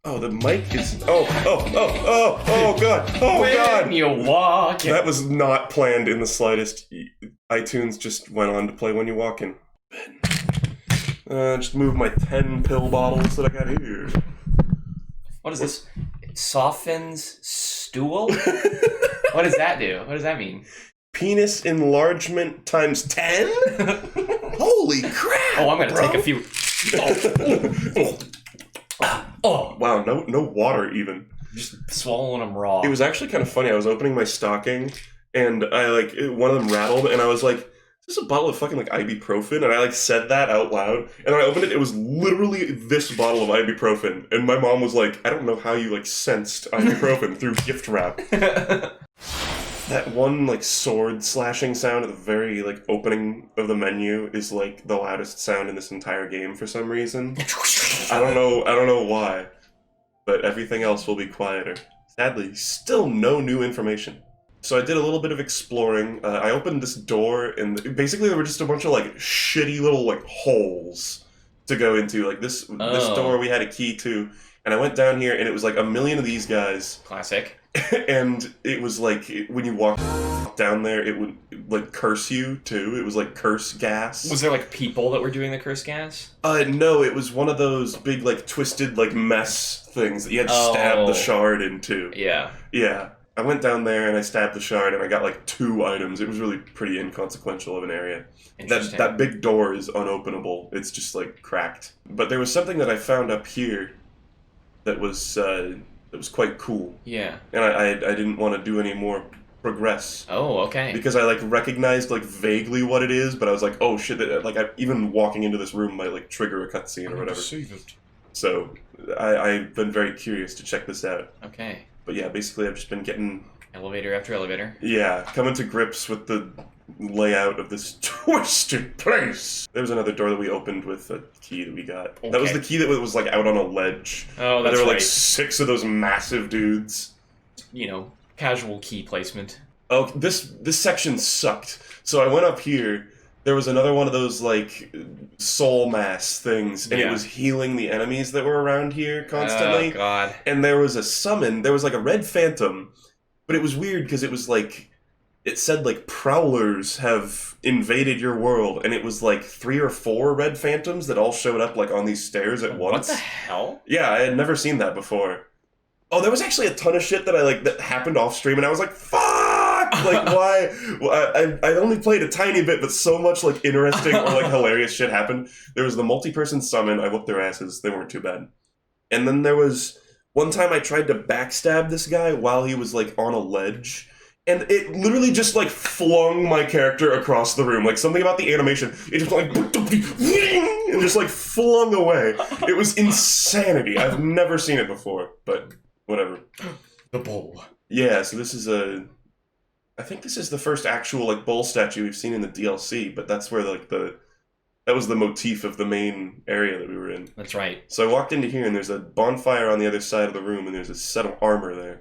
Oh, the mic is... Oh god! Oh when god! you walk. That was not planned in the slightest. iTunes just went on to play When You Walk In. Just move my 10 pill bottles that I got here. What is this? It softens stool? What does that do? What does that mean? Penis enlargement times 10? Holy crap! Oh, I'm gonna bro. take a few. Oh, Wow, no water even. just swallowing them raw. It was actually kind of funny. I was opening my stocking, and one of them rattled, and I was like, "Is this a bottle of fucking like ibuprofen?" And I said that out loud, and when I opened it, it was literally this bottle of ibuprofen. And my mom was like, "I don't know how you sensed ibuprofen through gift wrap." That one sword slashing sound at the very opening of the menu is the loudest sound in this entire game for some reason. I don't know why, but everything else will be quieter. Sadly, still no new information. So I did a little bit of exploring. I opened this door, and basically there were just a bunch of shitty little holes to go into. This door we had a key to, and I went down here, and it was a million of these guys. Classic. And it was when you walked down there, it would curse you too. It was curse gas. Was there people that were doing the curse gas? No, it was one of those big twisted mess things that you had to stab the shard into. Yeah. Yeah. I went down there and I stabbed the shard and I got 2 items. It was really pretty inconsequential of an area. Interesting. That big door is unopenable. It's just cracked. But there was something that I found up here that was quite cool. Yeah. And I didn't want to do any more progress. Oh, okay. Because I recognized vaguely what it is, but I was like, oh shit, even walking into this room might trigger a cutscene or whatever. So I've been very curious to check this out. Okay. But yeah, basically I've just been getting... Elevator after elevator. Yeah, coming to grips with the layout of this twisted place. There was another door that we opened with a key that we got. Okay. That was the key that was out on a ledge. Oh, that's there were right. 6 of those massive dudes. Casual key placement. Oh, this section sucked. So I went up here. There was another one of those soul mass things, and it was healing the enemies that were around here constantly. Oh god. And there was a summon. There was a red phantom, but it was weird because it was it said prowlers have invaded your world, and it was 3 or 4 red phantoms that all showed up on these stairs at once. What the hell? Yeah, I had never seen that before. Oh, there was actually a ton of shit that that happened off stream, and I was like, fuck! Why? Well, I only played a tiny bit, but so much interesting or hilarious shit happened. There was the multi-person summon. I whooped their asses. They weren't too bad. And then there was one time I tried to backstab this guy while he was on a ledge. And it literally just flung my character across the room. Something about the animation, it just and just flung away. It was insanity. I've never seen it before, but whatever. The bull. Yeah, so this is I think this is the first actual bull statue we've seen in the DLC, but that's where that was the motif of the main area that we were in. That's right. So I walked into here and there's a bonfire on the other side of the room and there's a set of armor there.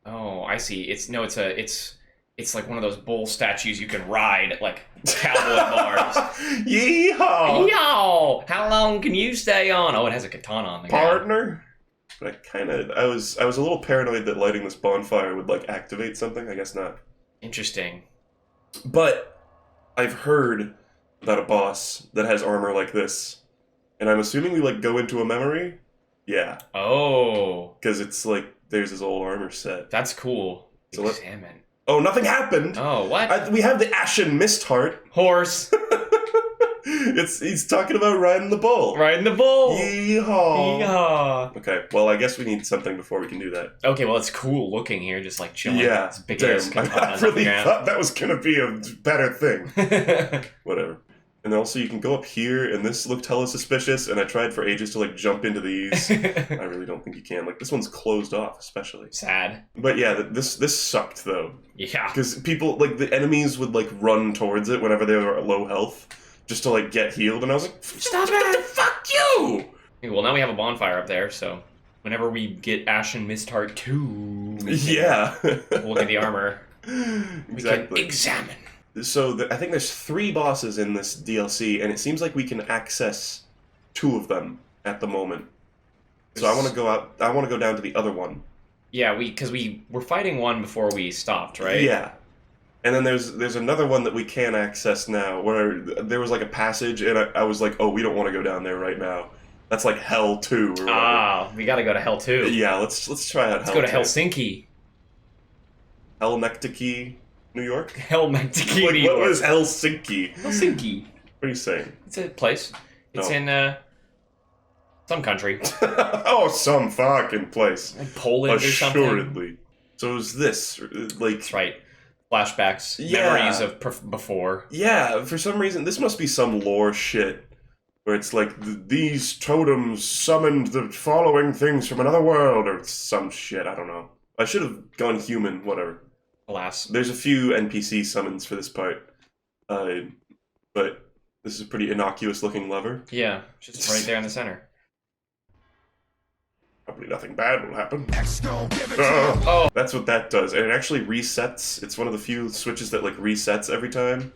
Oh, I see. It's one of those bull statues you can ride at cowboy bars. Yeehaw! Yo! How long can you stay on? Oh, it has a katana on the ground. Partner? But I was a little paranoid that lighting this bonfire would activate something. I guess not. Interesting. But I've heard about a boss that has armor like this, and I'm assuming we go into a memory. Yeah. Oh. Because it's there's this old armor set. That's cool. So Examine. Oh, nothing happened. Oh, what? We have the Ashen Mist Heart. Horse. He's talking about riding the bull. Riding the bull. Yeehaw. Yeehaw. Okay, well, I guess we need something before we can do that. Okay, well, it's cool looking here, just chilling. Yeah, It's big ass damn. I katanas really thought that was gonna be a better thing. Whatever. And also, you can go up here, and this looked hella suspicious, and I tried for ages to jump into these. I really don't think you can. This one's closed off, especially. Sad. But yeah, this sucked, though. Yeah. Because people, the enemies would, run towards it whenever they were at low health, just to, get healed, and I was like, Stop what it! the fuck you! Okay, well, now we have a bonfire up there, so whenever we get Ashen Mist Heart 2, Yeah. we'll get the armor. Exactly. We can examine. So I think there's 3 bosses in this DLC, and it seems like we can access 2 of them at the moment. So I want to go out. I want to go down to the other one. Yeah, because we were fighting one before we stopped, right? Yeah. And then there's another one that we can access now, where there was like a passage, and I was like, oh, we don't want to go down there right now. That's like Hell 2 or whatever. Ah, we gotta go to Hell 2. Yeah, let's try out Let's Hell go to 2. Helsinki. Helsinki, New York? Helsinki, Like, New York. what was Helsinki? Helsinki. What are you saying? It's a place. It's Oh. in, some country. Oh, some fucking place. Like Poland or something. Assuredly. So it was this, like... That's right. Flashbacks. Yeah. Memories of before. Yeah, for some reason, this must be some lore shit. Where it's like, these totems summoned the following things from another world, or some shit, I don't know. I should have gone human, whatever. Alas. There's a few NPC summons for this part. But this is a pretty innocuous-looking lever. Yeah, just right there in the center. Probably nothing bad will happen. Oh! That's what that does, and it actually resets. It's one of the few switches that, like, resets every time.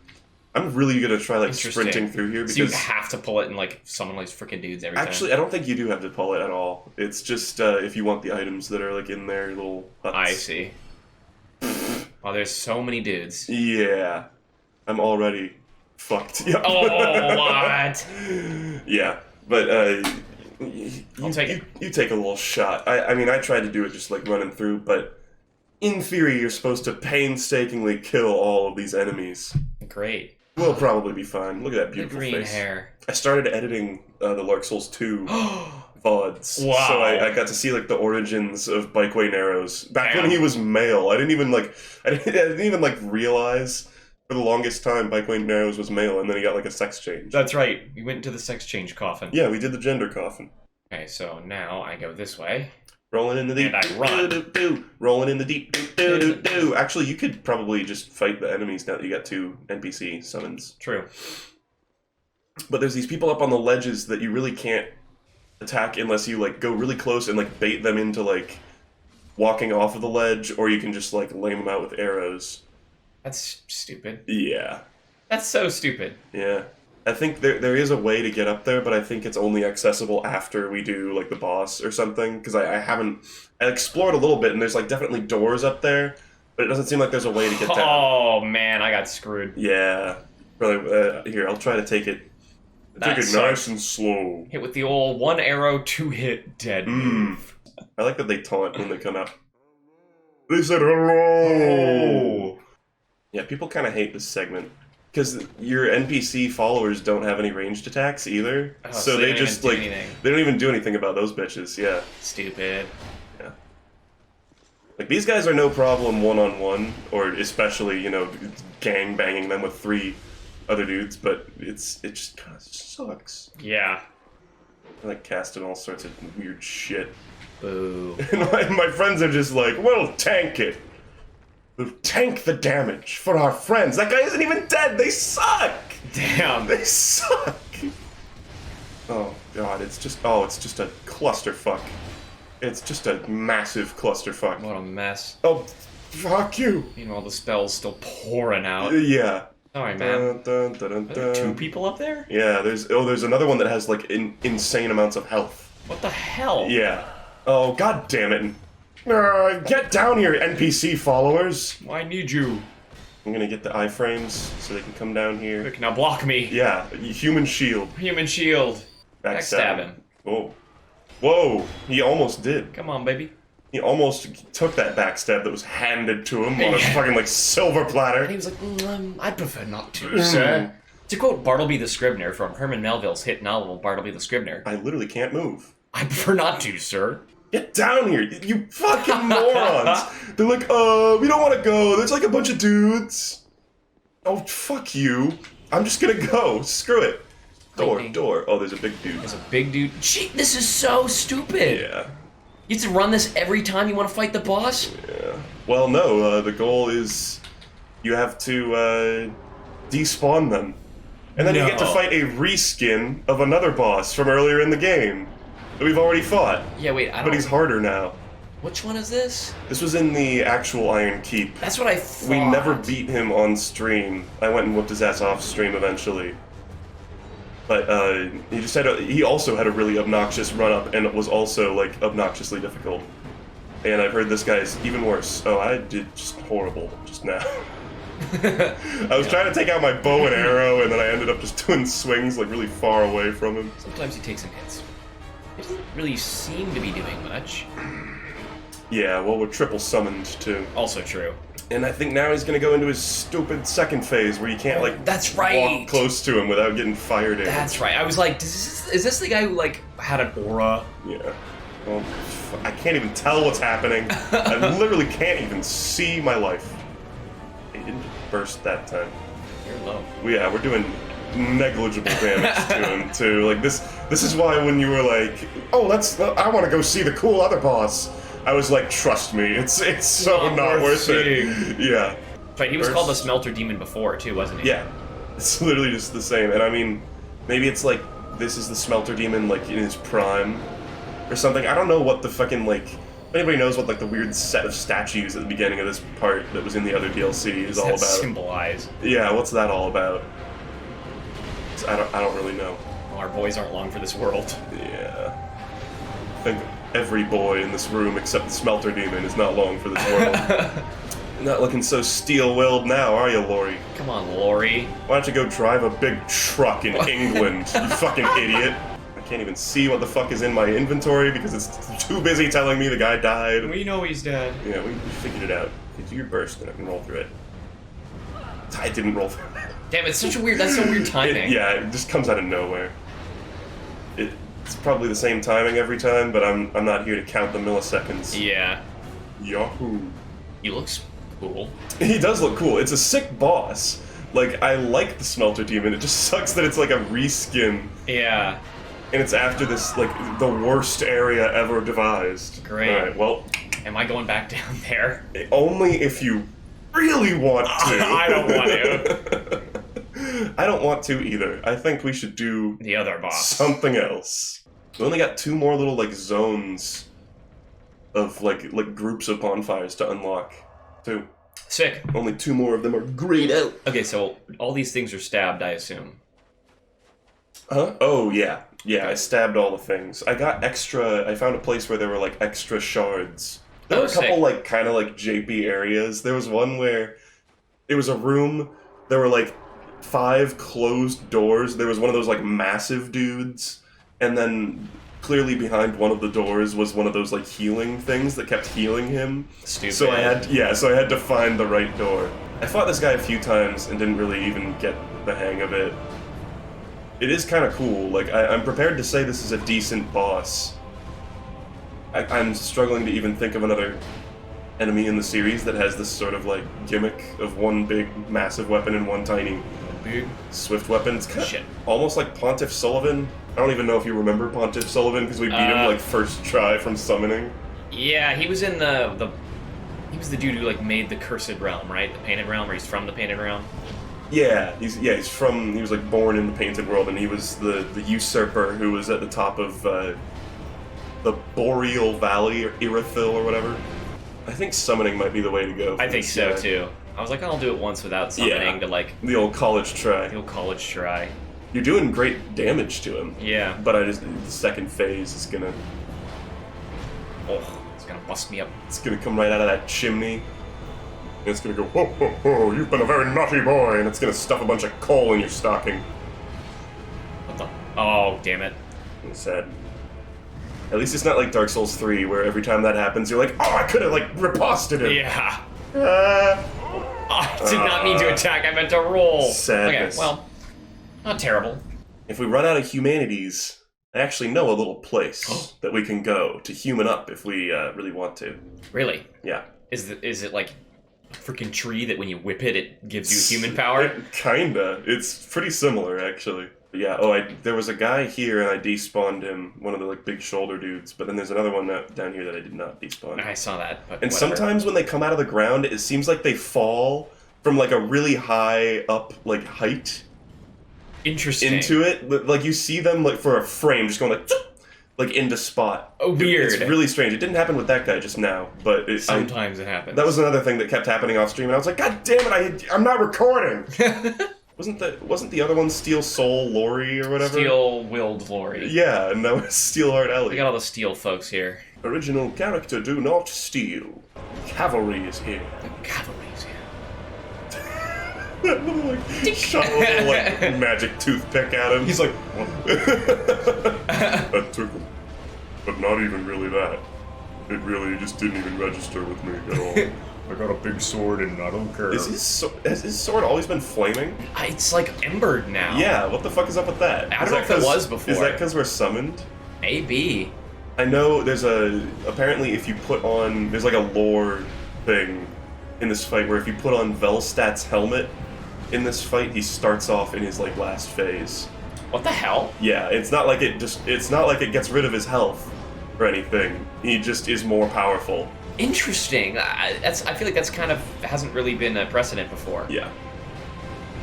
I'm really gonna try, like, sprinting through here, because... So you have to pull it and, like, summon these freaking dudes every time. Actually, I don't think you do have to pull it at all. It's just, if you want the items that are, like, in their little huts. I see. Oh, there's so many dudes. Yeah. I'm already fucked. Yep. Oh, what? Yeah, but, I'll take it. You take a little shot. I mean, I tried to do it just, like, running through, but in theory, you're supposed to painstakingly kill all of these enemies. Great. We'll probably be fine. Look at that beautiful the green face. hair. I started editing the Lark Souls 2 VODs. Wow. So I got to see, like, the origins of Bikeway Narrows. Back Damn. when he was male. I didn't even realize for the longest time Bikeway Narrows was male, and then he got, like, a sex change. That's right. We went into the sex change coffin. Yeah, we did the gender coffin. Okay, so now I go this way. Rolling in the deep. And I run. Do. Rolling in the deep. Do. Actually, you could probably just fight the enemies now that you got 2 NPC summons. True. But there's these people up on the ledges that you really can't attack unless you, like, go really close and, like, bait them into, like, walking off of the ledge, or you can just, like, lame them out with arrows. That's stupid. Yeah. That's so stupid. Yeah. I think there is a way to get up there, but I think it's only accessible after we do, like, the boss or something, because I explored a little bit, and there's, like, definitely doors up there, but it doesn't seem like there's a way to get down. Oh, man, I got screwed. Yeah. Really, here, I'll try to take it. Take it nice and slow. Hit with the old 1 arrow, 2 hit, dead move. I like that they taunt when they come up. They said hello! Oh. Yeah, people kind of hate this segment. Because your NPC followers don't have any ranged attacks either. Oh, so they just, like, they don't even do anything about those bitches, yeah. Stupid. Yeah. Like, these guys are no problem one-on-one, or especially, you know, gang-banging them with 3 other dudes, but it just kind of sucks. Yeah. I like casting all sorts of weird shit. Boo. And my friends are just like, well, tank it. We'll tank the damage for our friends. That guy isn't even dead. They suck. Damn. They suck. Oh god, it's just a clusterfuck. It's just a massive clusterfuck. What a mess. Oh, fuck you. Meanwhile, the spell's still pouring out. Yeah. Sorry, man. Dun, dun, dun, Are there 2 people up there? Yeah, there's another one that has, like, insane amounts of health. What the hell? Yeah. Oh, god damn it. Get down here, NPC followers! I need you. I'm gonna get the iframes so they can come down here. Quick, now block me. Yeah, human shield. Human shield. Backstab him. Whoa. Whoa, he almost did. Come on, baby. He almost took that backstab that was handed to him on a fucking, like, silver platter. And he was like, I'd prefer not to, sir. To quote Bartleby the Scrivener from Herman Melville's hit novel, Bartleby the Scrivener. I literally can't move. I prefer not to, sir. Get down here, you fucking morons! They're like, we don't want to go. There's like a bunch of dudes. Oh, fuck you. I'm just gonna go. Screw it. Door. Oh, there's a big dude. There's a big dude. Gee, this is so stupid. Yeah. You have to run this every time you want to fight the boss? Yeah. Well, no, the goal is you have to, despawn them. And then you get to fight a reskin of another boss from earlier in the game that we've already fought. Yeah, wait, I don't... But he's harder now. Which one is this? This was in the actual Iron Keep. That's what I thought. We never beat him on stream. I went and whooped his ass off stream eventually. But he also had a really obnoxious run-up, and it was also, like, obnoxiously difficult. And I've heard this guy's even worse. Oh, I did just horrible just now. I was trying to take out my bow and arrow, and then I ended up just doing swings, like, really far away from him. Sometimes he takes some hits. He doesn't really seem to be doing much. Yeah, well, we're triple summoned, too. Also true. And I think now he's gonna go into his stupid second phase where you can't, like, that's right. walk close to him without getting fire damage. That's right. I was like, is this the guy who, like, had an aura? Yeah. Well, I can't even tell what's happening. I literally can't even see my life. He didn't burst that time. You're low. Yeah, we're doing negligible damage to him, too. Like, this is why when you were like, oh, I want to go see the cool other boss, I was like, trust me, it's so not worth it. Yeah. Right, he was called the Smelter Demon before, too, wasn't he? Yeah. It's literally just the same. And I mean, maybe it's like, this is the Smelter Demon, like, in his prime, or something. I don't know what the fucking, like, if anybody knows what, like, the weird set of statues at the beginning of this part that was in the other DLC is all about. Symbolize. Yeah, what's that all about? I don't really know. Well, our boys aren't long for this world. Yeah. I think every boy in this room except the Smelter Demon is not long for this world. Not looking so steel-willed now, are you, Lori? Come on, Lori. Why don't you go drive a big truck in England, you fucking idiot? I can't even see what the fuck is in my inventory because it's too busy telling me the guy died. We know he's dead. Yeah, we figured it out. Do your burst and I can roll through it. I didn't roll through it. Damn, that's so weird timing. It just comes out of nowhere. It's probably the same timing every time, but I'm not here to count the milliseconds. Yeah. Yahoo. He looks cool. He does look cool. It's a sick boss. Like, I like the Smelter Demon. It just sucks that it's like a reskin. Yeah. And it's after this, like, the worst area ever devised. Great. Alright, well... Am I going back down there? Only if you really want to. I don't want to. I don't want to either. I think we should do... the other boss. Something else. We only got 2 more little, like, zones of, like groups of bonfires to unlock, too. Sick. Only 2 more of them are grayed out. Okay, so all these things are stabbed, I assume. Huh? Oh, yeah. Yeah, I stabbed all the things. I got extra... I found a place where there were, like, extra shards. There were a couple, sick. like, kind of, like, JP areas. There was one where it was a room, there were, like, 5 closed doors. There was one of those, like, massive dudes. And then, clearly behind one of the doors was one of those, like, healing things that kept healing him. Stupid. So I had to find the right door. I fought this guy a few times and didn't really even get the hang of it. It is kind of cool. Like, I'm prepared to say this is a decent boss. I'm struggling to even think of another enemy in the series that has this sort of, like, gimmick of one big, massive weapon and one tiny, big, swift weapon. It's kind of almost like Pontiff Sullivan. I don't even know if you remember Pontiff Sullivan, because we beat him, like, first try from summoning. Yeah, he was in he was the dude who, like, made the Cursed Realm, right? The Painted Realm, or he's from the Painted Realm? Yeah, he was, like, born in the Painted World, and he was the usurper who was at the top of, the Boreal Valley, or Irithyll, or whatever. I think summoning might be the way to go. I think so, too. I was like, I'll do it once without summoning to, like... the old college try. The old college try. You're doing great damage to him. Yeah. But the second phase is gonna... Oh, it's gonna bust me up. It's gonna come right out of that chimney. And it's gonna go, ho, ho, ho, you've been a very naughty boy, and it's gonna stuff a bunch of coal in your stocking. What the... Oh, damn it. It's sad. At least it's not like Dark Souls 3, where every time that happens, you're like, oh, I could've, like, riposted him! Yeah. I did not mean to attack, I meant to roll! Sadness. Okay, well, not terrible. If we run out of humanities, I actually know a little place that we can go to human up if we really want to. Really? Yeah. Is it like a freaking tree that when you whip it, it gives you human power? Kinda. It's pretty similar, actually. But yeah, there was a guy here and I despawned him, one of the, like, big shoulder dudes, but then there's another one down here that I did not despawn. I saw that, but and whatever. Sometimes when they come out of the ground, it seems like they fall from, like, a really high up, like, height. Interesting. Into it. Like, you see them, like, for a frame, just going, like into spot. Oh, weird. It's really strange. It didn't happen with that guy just now, but... Sometimes it happens. That was another thing that kept happening off stream, and I was like, God damn it, I'm not recording! Wasn't the other one Steel Soul Lori or whatever? Steel-willed Lori. Yeah, and now it's Steelheart Ellie. We got all the steel folks here. Original character do not steal. Cavalry is here. The cavalry's here. That little, like, shot a little, like, magic toothpick at him. He's like, That took him. But not even really that. It really just didn't even register with me at all. I got a big sword and I don't care. Has his sword always been flaming? it's like embered now. Yeah, what the fuck is up with that? I don't know if it was before. Is that because we're summoned? Maybe. I know there's apparently if you put on, there's like a lore thing in this fight where if you put on Velstat's helmet in this fight, he starts off in his like last phase. What the hell? Yeah, it's not like it gets rid of his health or anything. He just is more powerful. Interesting. I feel like that's kind of hasn't really been a precedent before. Yeah.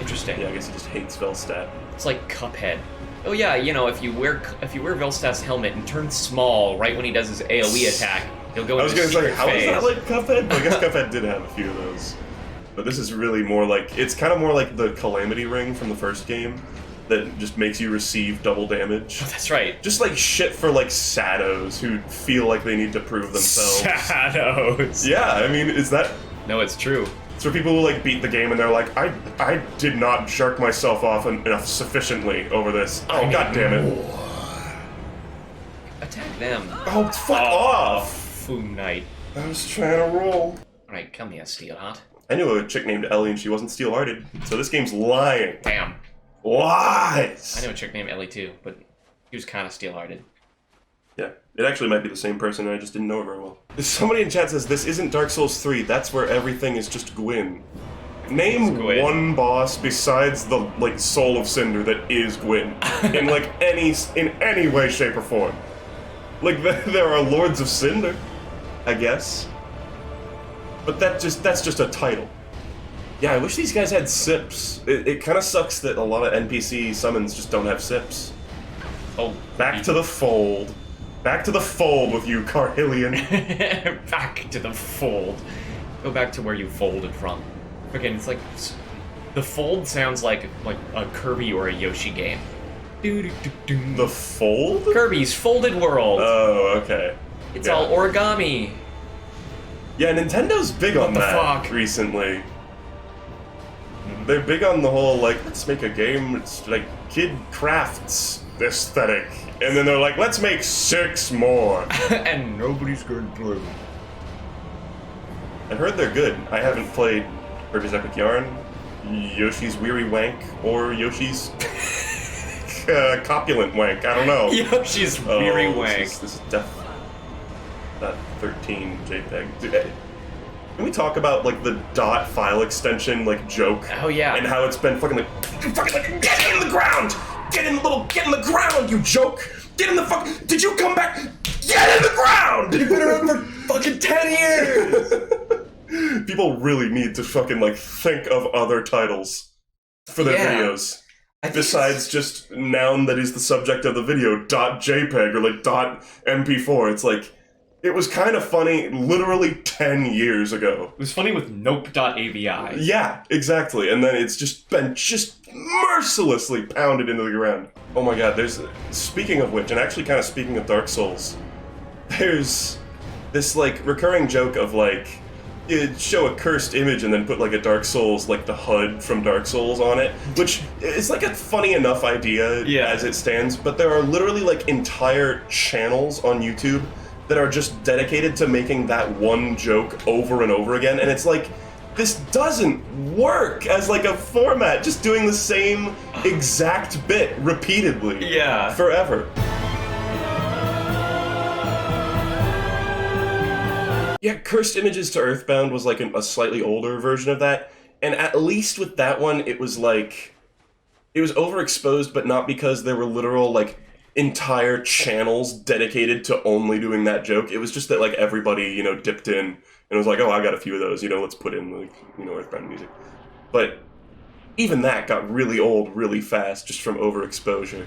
Interesting. Yeah, I guess he just hates Velstat. It's like Cuphead. Oh yeah, you know, if you wear Velstat's helmet and turn small right when he does his AoE attack, he'll go into I was gonna say, how is phase. that like Cuphead? But I guess Cuphead did have a few of those. But this is really more like, it's kind of more like the Calamity Ring from the first game that just makes you receive double damage. Oh, that's right. Just like shit for like saddos who feel like they need to prove themselves. Shadows. Yeah, I mean, is that... No, it's true. It's for people who like beat the game and they're like, I did not jerk myself off enough sufficiently over this. Oh, god damn it. Attack them. Oh, fuck off! Fume Knight. I was trying to roll. Alright, come here, Steelheart. I knew a chick named Ellie and she wasn't steel-hearted, so this game's lying. Damn. Lies! I know a chick named Ellie too, but she was kind of steel-hearted. Yeah, it actually might be the same person, and I just didn't know her very well. Somebody in chat says, this isn't Dark Souls 3, that's where everything is just Gwyn. Name Gwyn. one boss besides the, like, Soul of Cinder that is Gwyn. In, like, in any way, shape, or form. Like, there are Lords of Cinder, I guess. But that's just a title. Yeah, I wish these guys had sips. It kind of sucks that a lot of NPC summons just don't have sips. Oh, Back to the fold. Back to the fold with you, Carhillion. Back to the fold. Go back to where you folded from. Again, it's like the fold sounds like a Kirby or a Yoshi game. The fold? Kirby's Folded World. Oh, okay. It's yeah. all origami. Yeah, Nintendo's big on the that fuck? recently. They're big on the whole, like, let's make a game, it's like kid crafts aesthetic. And then they're like, let's make 6 more. And Nobody's gonna play them. I've heard they're good. I haven't played Kirby's Epic Yarn, Yoshi's Weary Wank, or Yoshi's Copulent Wank. I don't know. Yoshi's Weary Wank. This is .13 JPEG. Dude, can we talk about like the dot file extension like joke? Oh yeah. And how it's been fucking like get in the ground! Get in the ground, you joke! Get in the fuck! Did you come back? Get in the ground! You've been around for fucking 10 years! People really need to fucking like think of other titles for their videos. Besides just noun that is the subject of the video, .jpeg or like .mp4. It's like, it was kind of funny literally 10 years ago. It was funny with nope.avi. Yeah, exactly. And then it's just been mercilessly pounded into the ground. Oh my god, speaking of which, and actually kind of speaking of Dark Souls, there's this like recurring joke of like, you'd show a cursed image and then put like a Dark Souls, like the HUD from Dark Souls on it, which is like a funny enough idea as it stands, but there are literally like entire channels on YouTube that are just dedicated to making that one joke over and over again, and it's like, this doesn't work as like a format, just doing the same exact bit repeatedly. Yeah. Forever. Yeah, Cursed Images to Earthbound was like a slightly older version of that, and at least with that one, it was like, it was overexposed, but not because there were literal like entire channels dedicated to only doing that joke. It was just that like everybody, dipped in and was like, oh, I got a few of those, let's put in like, Earthbound music. But even that got really old really fast just from overexposure.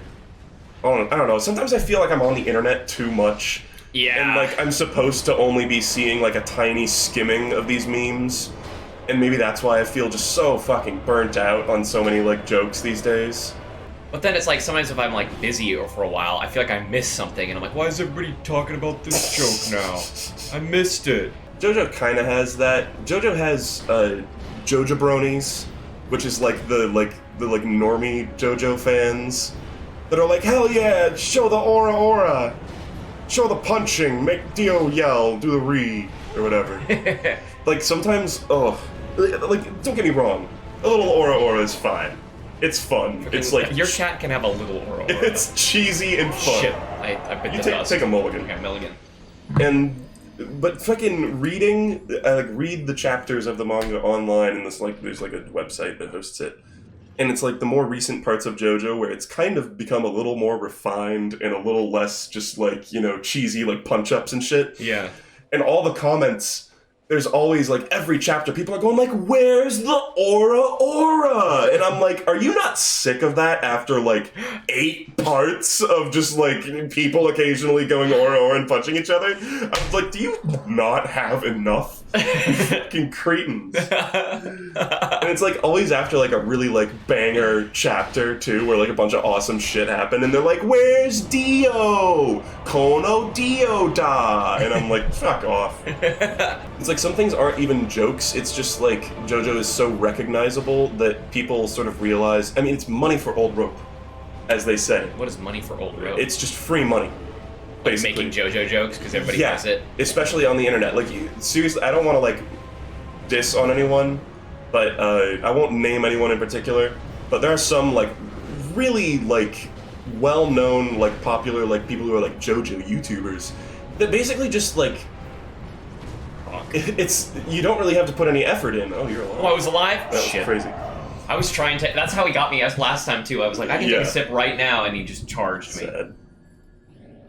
I don't know, sometimes I feel like I'm on the internet too much. Yeah. And like I'm supposed to only be seeing like a tiny skimming of these memes. And maybe that's why I feel just so fucking burnt out on so many, like, jokes these days. But then it's like, sometimes if I'm, like, busy or for a while, I feel like I missed something, and I'm like, why is everybody talking about this joke now? I missed it. Jojo kind of has that. Jojo has, Jojo bronies, which is, like, the normie Jojo fans that are like, hell yeah, show the aura, show the punching, make Dio yell, do the re, or whatever. Like, sometimes, like, don't get me wrong, a little aura is fine. It's fun. It's like... Your cat can have a little aura. It's cheesy and fun. Shit, I bit You the dust. take a mulligan. Okay, mulligan. But fucking reading, read the chapters of the manga online, and there's like a website that hosts it. And it's like the more recent parts of JoJo where it's kind of become a little more refined and a little less just like, you know, cheesy like punch-ups and shit. Yeah. And all the comments, there's always like every chapter people are going like, where's the aura? And I'm like, are you not sick of that after like 8 parts of just like people occasionally going aura and punching each other? I'm like, do you not have enough? Fucking cretins. And it's like always after like a really like banger chapter too, where like a bunch of awesome shit happened, and they're like, where's Dio? Kono Dio da? And I'm like, fuck off. It's like some things aren't even jokes, it's just like JoJo is so recognizable that people sort of realize, I mean, it's money for old rope, as they say. What is money for old rope? It's just free money. Basically. Making JoJo jokes because everybody Yeah, does it. especially on the internet. Like, seriously, I don't want to like diss on anyone, but I won't name anyone in particular. But there are some like really like well-known, like popular, like people who are like JoJo YouTubers that basically just like it's you don't really have to put any effort in. Oh, you're alive. Oh, I was alive? That was Shit. crazy. I was trying to. That's how he got me last time too. I was like, I can take a sip right now, and he just charged me. Sad.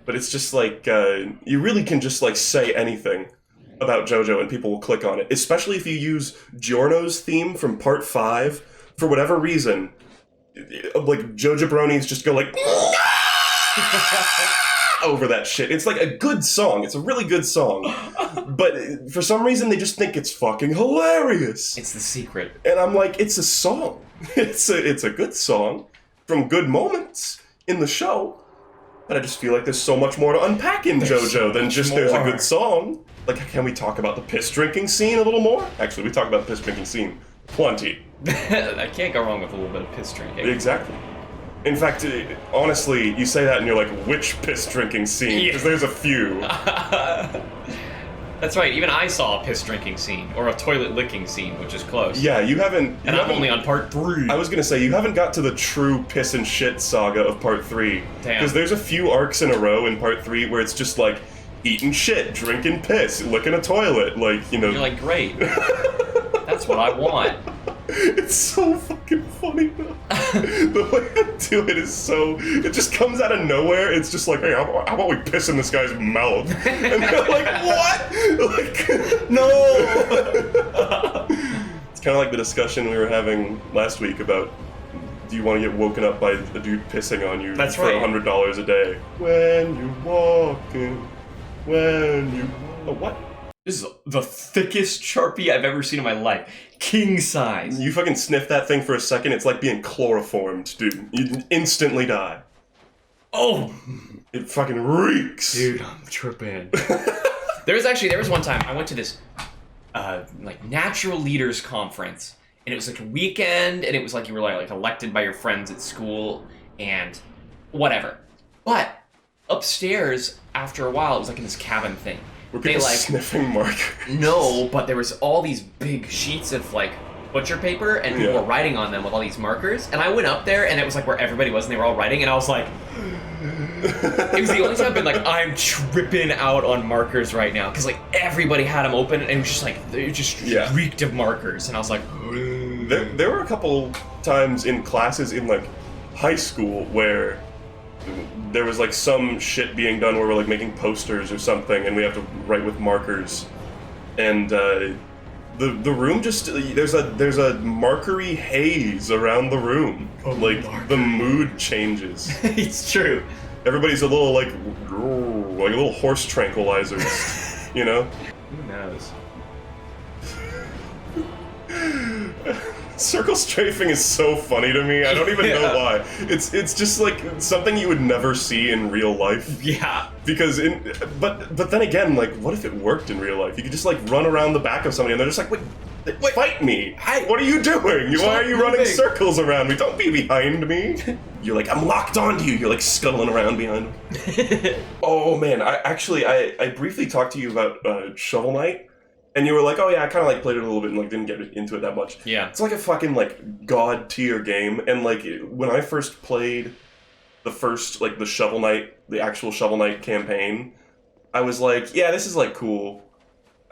But it's just like, you really can just like say anything about JoJo and people will click on it. Especially if you use Giorno's theme from part 5, for whatever reason. Like, JoJo bronies just go like, over that shit. It's like a good song. It's a really good song. But for some reason, they just think it's fucking hilarious. It's the secret. And I'm like, it's a song. It's a good song from good moments in the show. But I just feel like there's so much more to unpack in JoJo than just there's a good song. Like, can we talk about the piss drinking scene a little more? Actually, we talk about the piss drinking scene plenty. I can't go wrong with a little bit of piss drinking. Exactly. In fact, honestly, you say that and you're like, which piss drinking scene? Because there's a few. That's right, even I saw a piss drinking scene, or a toilet licking scene, which is close. Yeah, you haven't... And I'm only on part 3. I was gonna say, you haven't got to the true piss and shit saga of part 3. Damn. Because there's a few arcs in a row in part 3 where it's just like, eating shit, drinking piss, licking a toilet, like, you know... You're like, great. That's what I want. It's so fucking funny, though. The way I do it is so... It just comes out of nowhere. It's just like, hey, how about we piss in this guy's mouth? And they're like, what? Like, no! It's kind of like the discussion we were having last week about, do you want to get woken up by a dude pissing on you That's for right. $100 a day? When you're walking, when you... Oh, what? This is the thickest Sharpie I've ever seen in my life. King size. You fucking sniff that thing for a second, it's like being chloroformed, dude. You'd instantly die. Oh! It fucking reeks. Dude, I'm tripping. There was one time I went to this, like, natural leaders conference, and it was like a weekend, and it was like you were like elected by your friends at school, and whatever. But upstairs, after a while, it was like in this cabin thing. Were people sniffing markers? No, but there was all these big sheets of like butcher paper, and people were writing on them with all these markers. And I went up there, and it was like where everybody was, and they were all writing, and I was like, it was the only time I've been like, I'm tripping out on markers right now, because like everybody had them open, and it was just like it just reeked of markers, and I was like, there were a couple times in classes in like high school where there was like some shit being done where we're like making posters or something, and we have to write with markers, and the room just there's a markery haze around the room. The mood changes. It's true. Everybody's a little like a little horse tranquilizers, you know. Who knows? Circle strafing is so funny to me. I don't even know why. It's just like something you would never see in real life. Yeah. Because but then again, like, what if it worked in real life? You could just like run around the back of somebody and they're just like, wait, fight me! What are you doing? Why are you running circles around me? Don't be behind me! You're like, I'm locked onto you! You're like scuttling around behind me. Oh man, I briefly talked to you about Shovel Knight, and you were like, oh yeah, I kind of like played it a little bit and like didn't get into it that much. Yeah. It's like a fucking like god tier game, and like when I first played the first like the actual Shovel Knight campaign, I was like, yeah, this is like cool.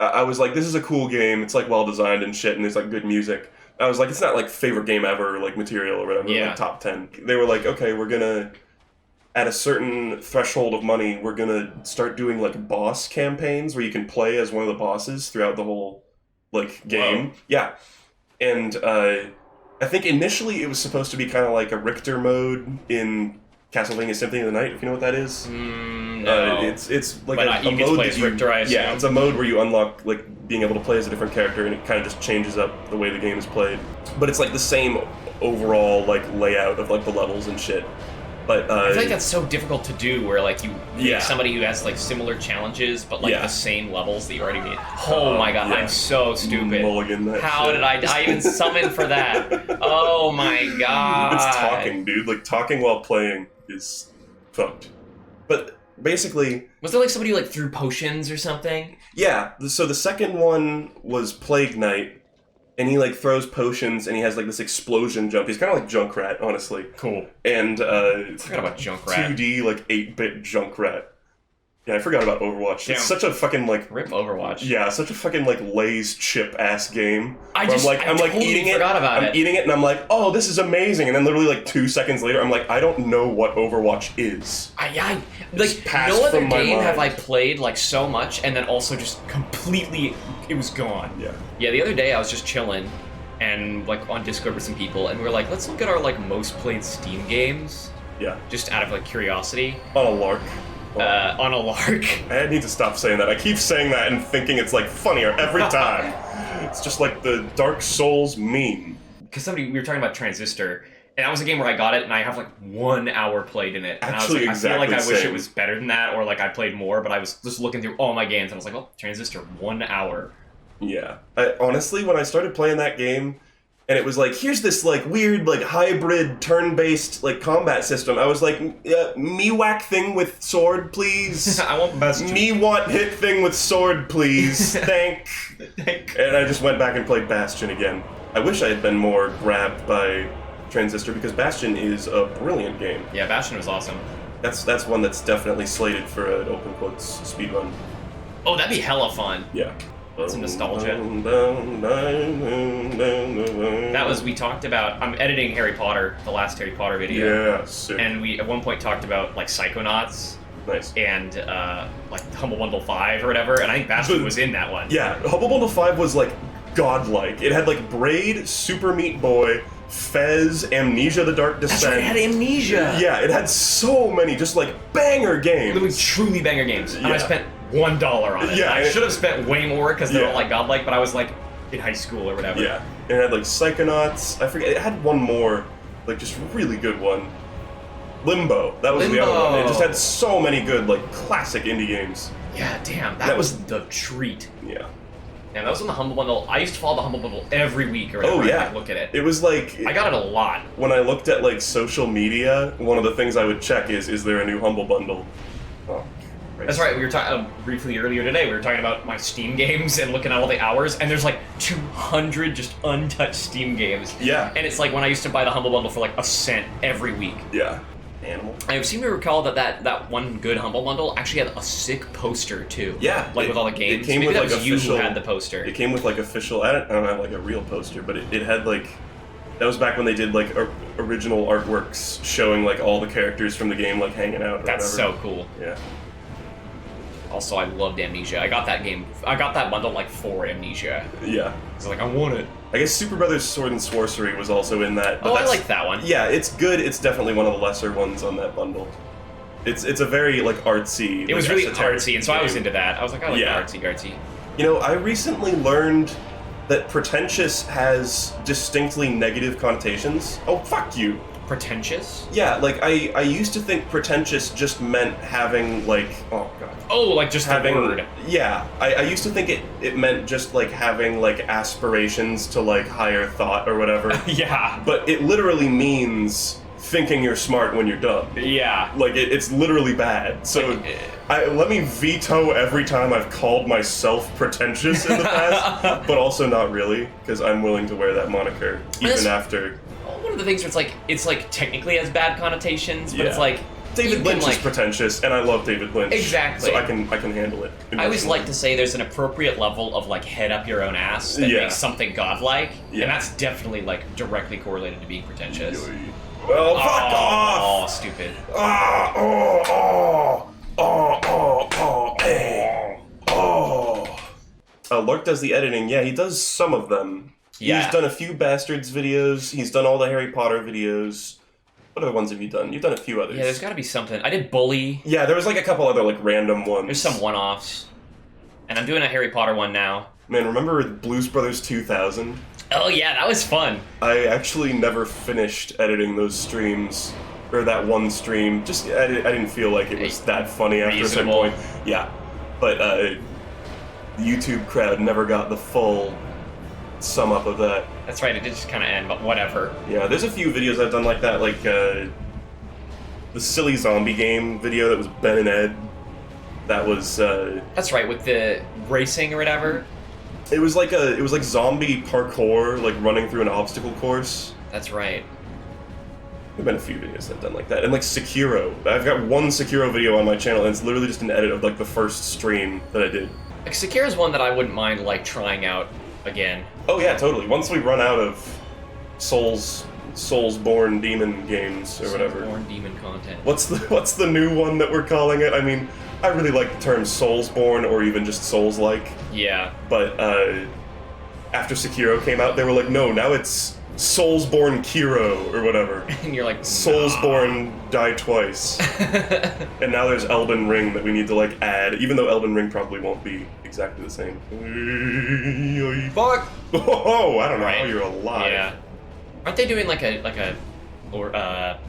I was like, this is a cool game. It's like well designed and shit, and there's like good music. I was like, it's not like favorite game ever, like material or whatever, like top 10. They were like, okay, we're gonna, at a certain threshold of money, we're gonna start doing like boss campaigns where you can play as one of the bosses throughout the whole like game. Whoa. Yeah, and I think initially it was supposed to be kind of like a Richter mode in Castlevania Symphony of the Night, if you know what that is. No. It's like but a mode that you... Richter, I assume. Yeah, it's a mode where you unlock, like, being able to play as a different character, and it kind of just changes up the way the game is played. But it's, like, the same overall, like, layout of, like, the levels and shit. But, I feel like that's so difficult to do, where, like, you make somebody who has, like, similar challenges, but, like, the same levels that you already beat. Oh my god, I'm so stupid. Mulligan that How shit. did I even summon for that? Oh my god. It's talking, dude. Like, talking while playing is fucked. But basically, was there like somebody who like threw potions or something? Yeah. So the second one was Plague Knight, and he like throws potions, and he has like this explosion jump. He's kind of like Junkrat, honestly. Cool. And I forgot about Junkrat. 2D like 8-bit Junkrat. Yeah, I forgot about Overwatch. Damn. It's such a fucking like rip Overwatch. Yeah, such a fucking like Lay's chip ass game. I'm totally eating it. I'm eating it, and I'm like, oh, this is amazing. And then literally like 2 seconds later, I'm like, I don't know what Overwatch is. Like no other game have I played like so much, and then also just completely it was gone. Yeah. Yeah. The other day I was just chilling, and like on Discord with some people, and we were like, let's look at our like most played Steam games. Yeah. Just out of like curiosity. On a lark. On a lark. I need to stop saying that. I keep saying that and thinking it's like funnier every time. It's just like the Dark Souls meme. Because we were talking about Transistor, and that was a game where I got it and I have like 1 hour played in it. And Actually, I was like, I feel like I wish same. it was better than that, or like I played more, but I was just looking through all my games and I was like, oh, Transistor, 1 hour. Yeah. Honestly, when I started playing that game, and it was like, here's this like weird like hybrid turn-based like combat system. I was like, me whack thing with sword, please. I want Bastion. Me want hit thing with sword, please. Thank. And I just went back and played Bastion again. I wish I had been more grabbed by Transistor, because Bastion is a brilliant game. Yeah, Bastion was awesome. That's one that's definitely slated for an open quotes speedrun. Oh, that'd be hella fun. Yeah. Some nostalgia. That was, we talked about, I'm editing Harry Potter, the last Harry Potter video. Yeah, sick. And we at one point talked about like Psychonauts. Nice. And like Humble Bundle 5 or whatever, and I think Bastion was in that one. Yeah, Humble Bundle 5 was like godlike. It had like Braid, Super Meat Boy, Fez, Amnesia the Dark Descent. That's right, it had Amnesia! Yeah, it had so many just like banger games. Literally truly banger games. And I spent $1 on it. Yeah, I should have spent way more because they're all like godlike, but I was like in high school or whatever. Yeah, it had like Psychonauts. I forget. It had one more, like just really good one. Limbo. That was the other one. It just had so many good like classic indie games. Yeah, damn, that was the treat. Yeah. And that was on the Humble Bundle. I used to follow the Humble Bundle every week or whatever. Oh yeah. I'd look at it. It was like I got it a lot. When I looked at like social media, one of the things I would check is there a new Humble Bundle? Oh. That's right, we were talking briefly earlier today, we were talking about my Steam games and looking at all the hours, and there's like 200 just untouched Steam games. Yeah. And it's like when I used to buy the Humble Bundle for like $0.01 every week. Yeah. Animal. I seem to recall that one good Humble Bundle actually had a sick poster too. Yeah. Like with all the games. It came Maybe with that like was official, you who had the poster. It came with like official, I don't have like a real poster, but it had like, that was back when they did like original artworks showing like all the characters from the game like hanging out. That's so cool. Yeah. Also, I loved Amnesia. I got that bundle like for Amnesia. Yeah. I was like, I want it. I guess Super Brothers Sword and Sorcery was also in that. But I like that one. Yeah, it's good. It's definitely one of the lesser ones on that bundle. It's a very like artsy. It was really artsy, and so game. I was into that. I was like, I like the artsy. You know, I recently learned that pretentious has distinctly negative connotations. Oh, fuck you. Pretentious? Yeah, like, I used to think pretentious just meant having, like, oh, God. Oh, like just having, the word. Yeah, I used to think it meant just, like, having, like, aspirations to, like, higher thought or whatever. Yeah. But it literally means thinking you're smart when you're dumb. Yeah. Like, it's literally bad. So, let me veto every time I've called myself pretentious in the past, but also not really, because I'm willing to wear that moniker, even after... One of the things where it's like technically has bad connotations, but it's like David Lynch is pretentious, and I love David Lynch. Exactly. So I can handle it. I always like to say there's an appropriate level of like head up your own ass that makes something godlike, and that's definitely like directly correlated to being pretentious. Well, fuck off! Oh, stupid. Lark does the editing. Yeah, he does some of them. Yeah. He's done a few Bastards videos. He's done all the Harry Potter videos. What other ones have you done? You've done a few others. Yeah, there's got to be something. I did Bully. Yeah, there was like a couple other like random ones. There's some one-offs. And I'm doing a Harry Potter one now. Man, remember Blues Brothers 2000? Oh yeah, that was fun. I actually never finished editing those streams. Or that one stream. Just, I didn't feel like it was that funny after a certain point. Yeah. But the YouTube crowd never got the full sum up of that. That's right, it did just kind of end, but whatever. Yeah, there's a few videos I've done like that, like the silly zombie game video that was Ben and Ed. That was That's right, with the racing or whatever. It was like zombie parkour, like running through an obstacle course. That's right. There've been a few videos I've done like that. And like Sekiro. I've got one Sekiro video on my channel and it's literally just an edit of like the first stream that I did. Like Sekiro's one that I wouldn't mind like trying out again. Oh yeah, totally. Once we run out of Soulsborne Demon games or whatever. Soulsborne Demon content. What's the new one that we're calling it? I mean, I really like the term Soulsborne or even just Souls-like. Yeah. But after Sekiro came out, they were like, no, now it's Soulsborne Kiro or whatever. And you're like, Soulsborne Die Twice. And now there's Elden Ring that we need to like add, even though Elden Ring probably won't be exactly the same. Fuck! Oh, I don't know how you're alive. Yeah. Aren't they doing like a Lord of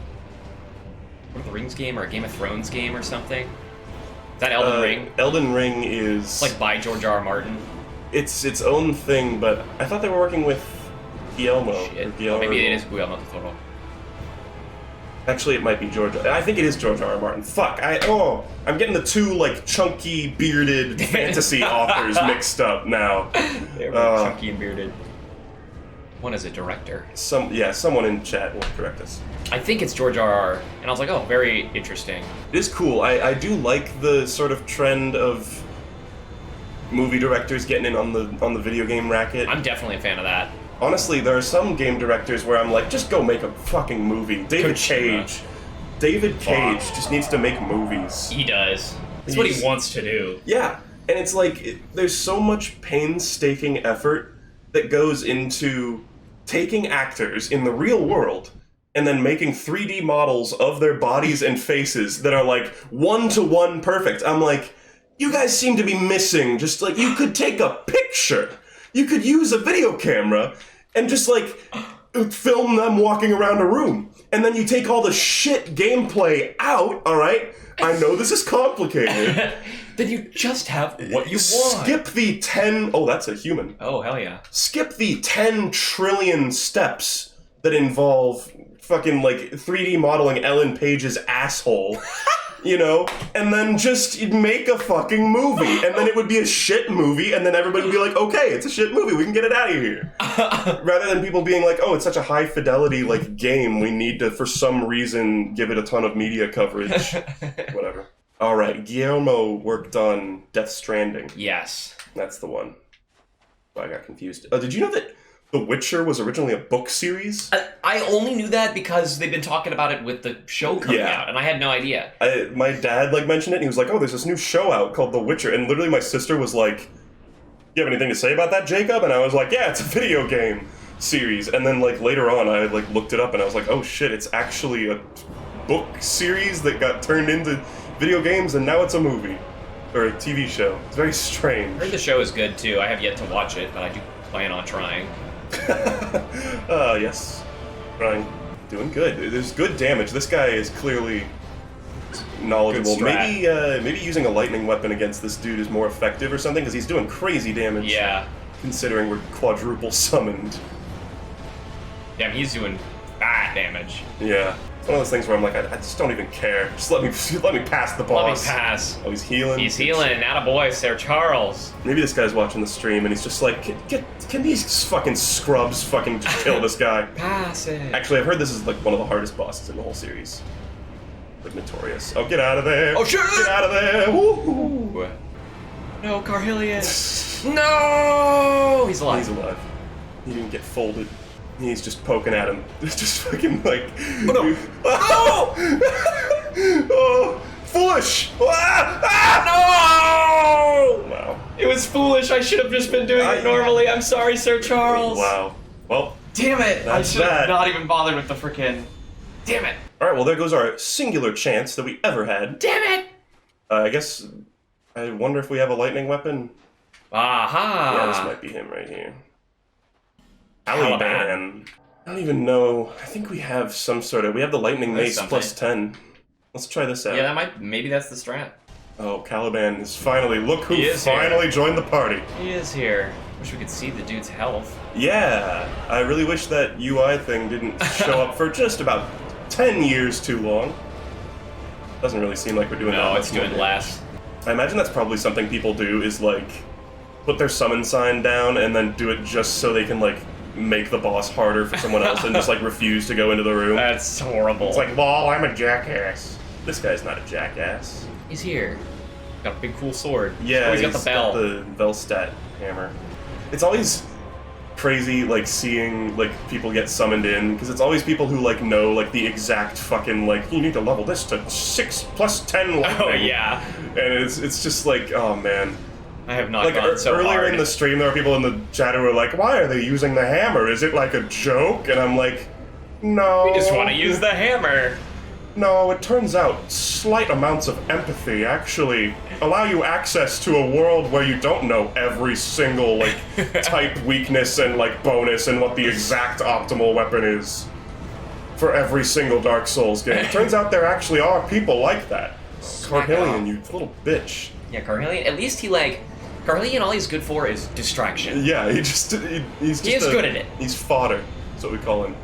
the Rings game or a Game of Thrones game or something? Is that Elden Ring? Elden Ring is... It's like by George R. R. Martin. It's its own thing, but I thought they were working with Guillermo. Or maybe it is Guillermo del Toro. Actually, it might be George. I think it is George R. R. Martin. Fuck. I'm getting the two like chunky, bearded fantasy authors mixed up now. They're chunky and bearded. One is a director. Someone in chat will correct us. I think it's George R. R. And I was like, oh, very interesting. It is cool. I do like the sort of trend of movie directors getting in on the video game racket. I'm definitely a fan of that. Honestly, there are some game directors where I'm like, just go make a fucking movie. David Cage just needs to make movies. He does. That's what he wants to do. Yeah, and it's like, there's so much painstaking effort that goes into taking actors in the real world and then making 3D models of their bodies and faces that are like one-to-one perfect. I'm like, you guys seem to be missing just like, you could take a picture. You could use a video camera and just like film them walking around a room. And then you take all the shit gameplay out, alright? I know this is complicated. Then you just have what you want. Skip the 10... Oh, that's a human. Oh, hell yeah. Skip the 10 trillion steps that involve fucking like 3D modeling Ellen Page's asshole. You know, and then just make a fucking movie, and then it would be a shit movie, and then everybody would be like, okay, it's a shit movie, we can get it out of here. Rather than people being like, oh, it's such a high fidelity like game, we need to, for some reason, give it a ton of media coverage. Whatever. Alright, Guillermo worked on Death Stranding. Yes. That's the one. I got confused. Did you know that The Witcher was originally a book series? I only knew that because they've been talking about it with the show coming out, and I had no idea. My dad mentioned it, and he was like, oh, there's this new show out called The Witcher, and literally my sister was like, you have anything to say about that, Jacob? And I was like, yeah, it's a video game series. And then like later on, I like looked it up, and I was like, oh shit, it's actually a book series that got turned into video games, and now it's a movie. Or a TV show. It's very strange. I heard the show is good, too. I have yet to watch it, but I do Plan on trying. Yes. Trying. Doing good. There's good damage. This guy is clearly knowledgeable. Good strat. Maybe using a lightning weapon against this dude is more effective or something, because he's doing crazy damage. Yeah. Considering we're quadruple summoned. Damn, he's doing bad damage. Yeah. It's one of those things where I'm like, I just don't even care. Just let me pass the boss. Let me pass. Oh, he's healing. He's healing. Attaboy, Sir Charles. Maybe this guy's watching the stream and he's just like, can these fucking scrubs fucking just kill this guy? Pass it. Actually, I've heard this is like one of the hardest bosses in the whole series. Like notorious. Oh, get out of there! Oh, shit! Get out of there! Woo-hoo. No, Carhillion. No! He's alive. He's alive. He didn't get folded. He's just poking at him. Just fucking like. Oh no! Oh! Oh! Foolish! No! Wow. It was foolish. I should have just been doing it normally. I'm sorry, Sir Charles. Wow. Well. Damn it! I That's should have that. not even bothered with the frickin'. Damn it! Alright, well, there goes our singular chance that we ever had. Damn it! I guess. I wonder if we have a lightning weapon. Aha! Yeah, this might be him right here. Caliban. I don't even know. I think we have some sort of. We have the lightning There's mace something. plus 10. Let's try this out. Yeah, that might. Maybe that's the strat. Oh, Caliban is finally. Look who He is finally here. joined the party. He is here. Wish we could see the dude's health. Yeah, I really wish that UI thing didn't show up for just about 10 years too long. Doesn't really seem like we're doing that. No, much it's more doing damage. less. I imagine that's probably something people do is like put their summon sign down and then do it just so they can like make the boss harder for someone else and just like refuse to go into the room. That's horrible. It's like, lol, I'm a jackass. This guy's not a jackass. He's here. Got a big cool sword. Yeah, Oh, he's got the bell. Got the Velstadt hammer. It's always crazy, like, seeing, like, people get summoned in, because it's always people who, like, know, like, the exact fucking, like, you need to level this to 6 plus 10 lightning. Oh, yeah. And it's just like, oh, man. I have not Like, gone so earlier hard. in the stream, there were people in the chat who were like, why are they using the hammer? Is it, like, a joke? And I'm like, no. We just want to use the hammer. No, it turns out slight amounts of empathy actually allow you access to a world where you don't know every single, like, type weakness and, like, bonus and what the exact optimal weapon is for every single Dark Souls game. It turns out there actually are people like that. Carhillion, you little bitch. Yeah, Carhillion, at least Carhillion, all he's good for is distraction. Yeah, he's just He is good at it. He's fodder. That's what we call him.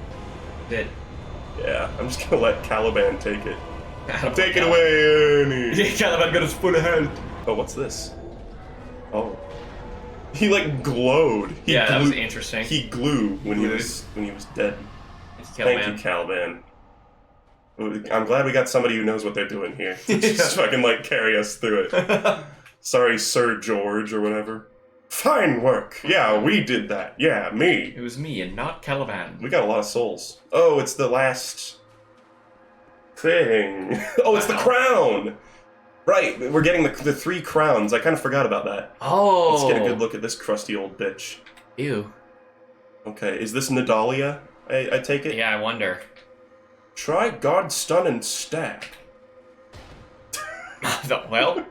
That Yeah, I'm just gonna let Caliban take it. Take it Caliban. away, Annie. Caliban got his foot ahead. Oh, what's this? Oh, he like glowed. He Yeah, that was glue- interesting. He glue when he Glued. was dead. It's Thank Caliban. you, Caliban. I'm glad we got somebody who knows what they're doing here. To just fucking like carry us through it. Sorry, Sir George or whatever. Fine work. Yeah, we did that. Yeah, me. It was me and not Caliban. We got a lot of souls. Oh, it's the last thing. Oh, it's the Wow. crown. Right, we're getting the 3 crowns. I kind of forgot about that. Oh. Let's get a good look at this crusty old bitch. Ew. Okay, is this Nidalia? I take it? Yeah, I wonder. Try guard, stun, and stab. Well,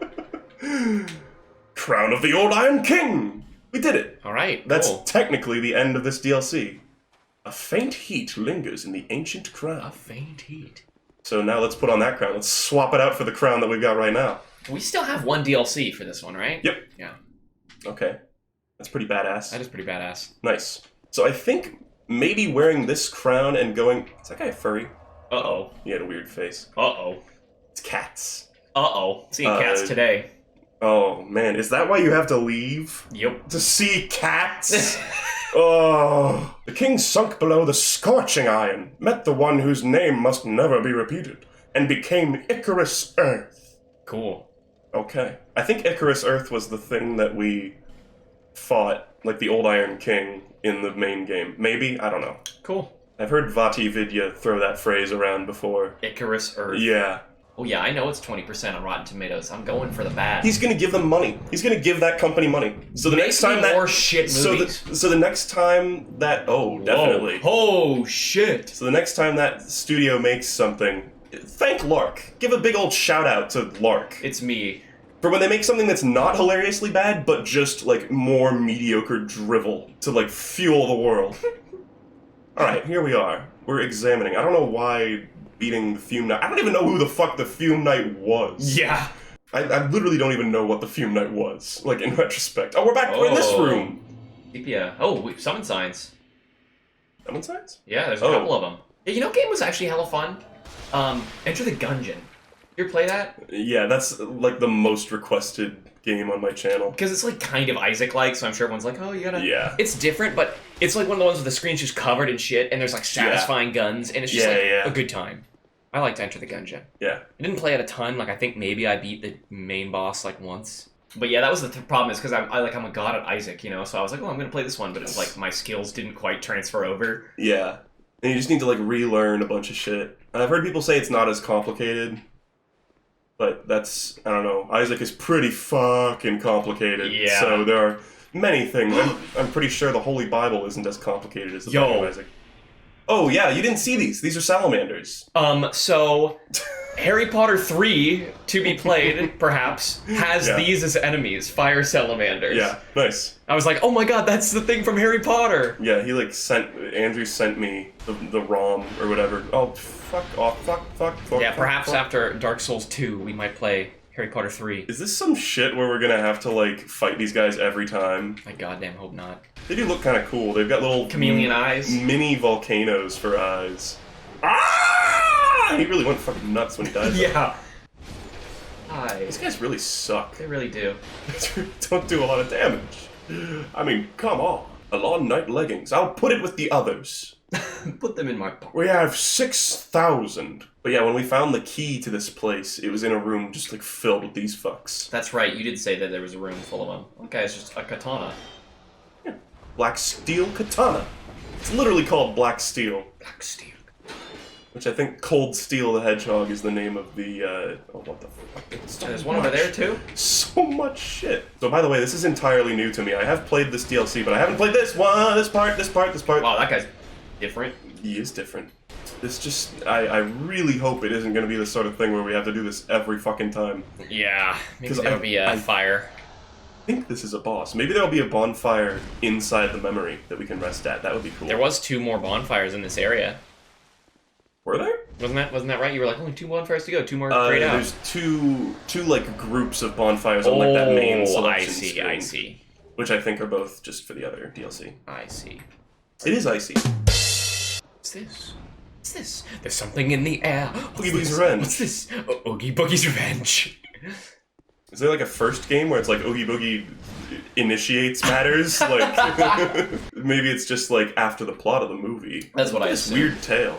Crown of the Old Iron King! We did it! all right. That's cool. technically the end of this DLC. A faint heat lingers in the ancient A crown. faint heat. So now let's put on that crown. Let's swap it out for the crown that we've got right now. We still have one DLC for this one, right? Yep. Yeah, Okay. That's pretty badass. that is pretty badass. Nice. So I think maybe wearing this crown and going... Is that guy a furry? Uh-oh. He had a weird face. Uh-oh. It's cats. Uh-oh. Seeing cats today. Oh, man. Is that why you have to leave? Yep. To see cats? Oh. The king sunk below the scorching iron, met the one whose name must never be repeated, and became Icarus Earth. Cool. Okay. I think Icarus Earth was the thing that we fought, like the Old Iron King, in the main game. Maybe? I don't know. Cool. I've heard Vati Vidya throw that phrase around before. Icarus Earth. Yeah. Oh yeah, I know it's 20% on Rotten Tomatoes. I'm going for the bad. He's gonna give them money. He's gonna give that company money. So the next Make time me that... more shit movies. So the next time that... Oh, definitely. Whoa. Oh shit. So the next time that studio makes something, thank Lark. Give a big old shout out to Lark. It's me. For when they make something that's not hilariously bad, but just, like, more mediocre drivel to, like, fuel the world. Alright, here we are. We're examining. I don't know why beating the Fume Knight... I don't even know who the fuck the Fume Knight was. Yeah. I literally don't even know what the Fume Knight was, like, in retrospect. Oh, we're in this room! Yeah. Oh, summon signs. Summon signs? Yeah, there's a couple of them. Yeah, you know, game was actually hella fun. Enter the Gungeon. You ever play that? Yeah, that's like the most requested game on my channel. Because it's like kind of Isaac-like, so I'm sure everyone's like, oh, you gotta... Yeah. It's different, but it's like one of the ones where the screen's just covered in shit, and there's like satisfying guns, and it's just a good time. I like to Enter the Gungeon. Yeah. I didn't play it a ton, like I think maybe I beat the main boss like once. But yeah, that was the problem, is because I'm a god at Isaac, you know, so I was like, oh, I'm gonna play this one, but it's like my skills didn't quite transfer over. Yeah. And you just need to like relearn a bunch of shit. And I've heard people say it's not as complicated. But that's, I don't know, Isaac is pretty fucking complicated. Yeah. So there are many things. I'm pretty sure the Holy Bible isn't as complicated as the Book of Isaac. Oh yeah, you didn't see these. These are salamanders. So Harry Potter 3, to be played, perhaps, has these as enemies, fire salamanders. Yeah, nice. I was like, oh my god, that's the thing from Harry Potter. Yeah, he like Andrew sent me the ROM or whatever. Oh, fuck off, fuck. Yeah, perhaps fuck. after Dark Souls 2, we might play Harry Potter 3. Is this some shit where we're gonna have to like fight these guys every time? I goddamn hope not. They do look kind of cool. They've got little chameleon eyes, mini volcanoes for eyes. Ah! He really went fucking nuts when he died. Yeah. Hi. These guys really suck. They really do. They don't do a lot of damage. I mean, come on. Alonne Knight leggings. I'll put it with the others. Put them in my pocket. We have 6,000. But yeah, when we found the key to this place, it was in a room just like filled with these fucks. That's right. You did say that there was a room full of them. Okay, it's just a katana. Yeah. Black Steel Katana. It's literally called Black Steel. Black Steel. Which I think Cold Steel the Hedgehog is the name of the, oh, what the fuck? There's one over there, too? So much shit. So, by the way, this is entirely new to me. I have played this DLC, but I haven't played this one, this part. Wow, that guy's different. He is different. This just, I really hope it isn't going to be the sort of thing where we have to do this every fucking time. Yeah, maybe there'll be a fire. I think this is a boss. Maybe there'll be a bonfire inside the memory that we can rest at. That would be cool. There was 2 more bonfires in this area. Were there? Wasn't that right? You were like, only 2 bonfires to go, 2 more grayed out. There's two like groups of bonfires on like that main selection screen, I see. Which I think are both just for the other DLC. I see. It is icy. What's this? What's this? There's something in the air. Oogie Boogie's Revenge. What's this? Oogie Boogie's Revenge. Is there like a first game where it's like Oogie Boogie initiates matters? Like maybe it's just like after the plot of the movie. That's what I assume. Weird tale.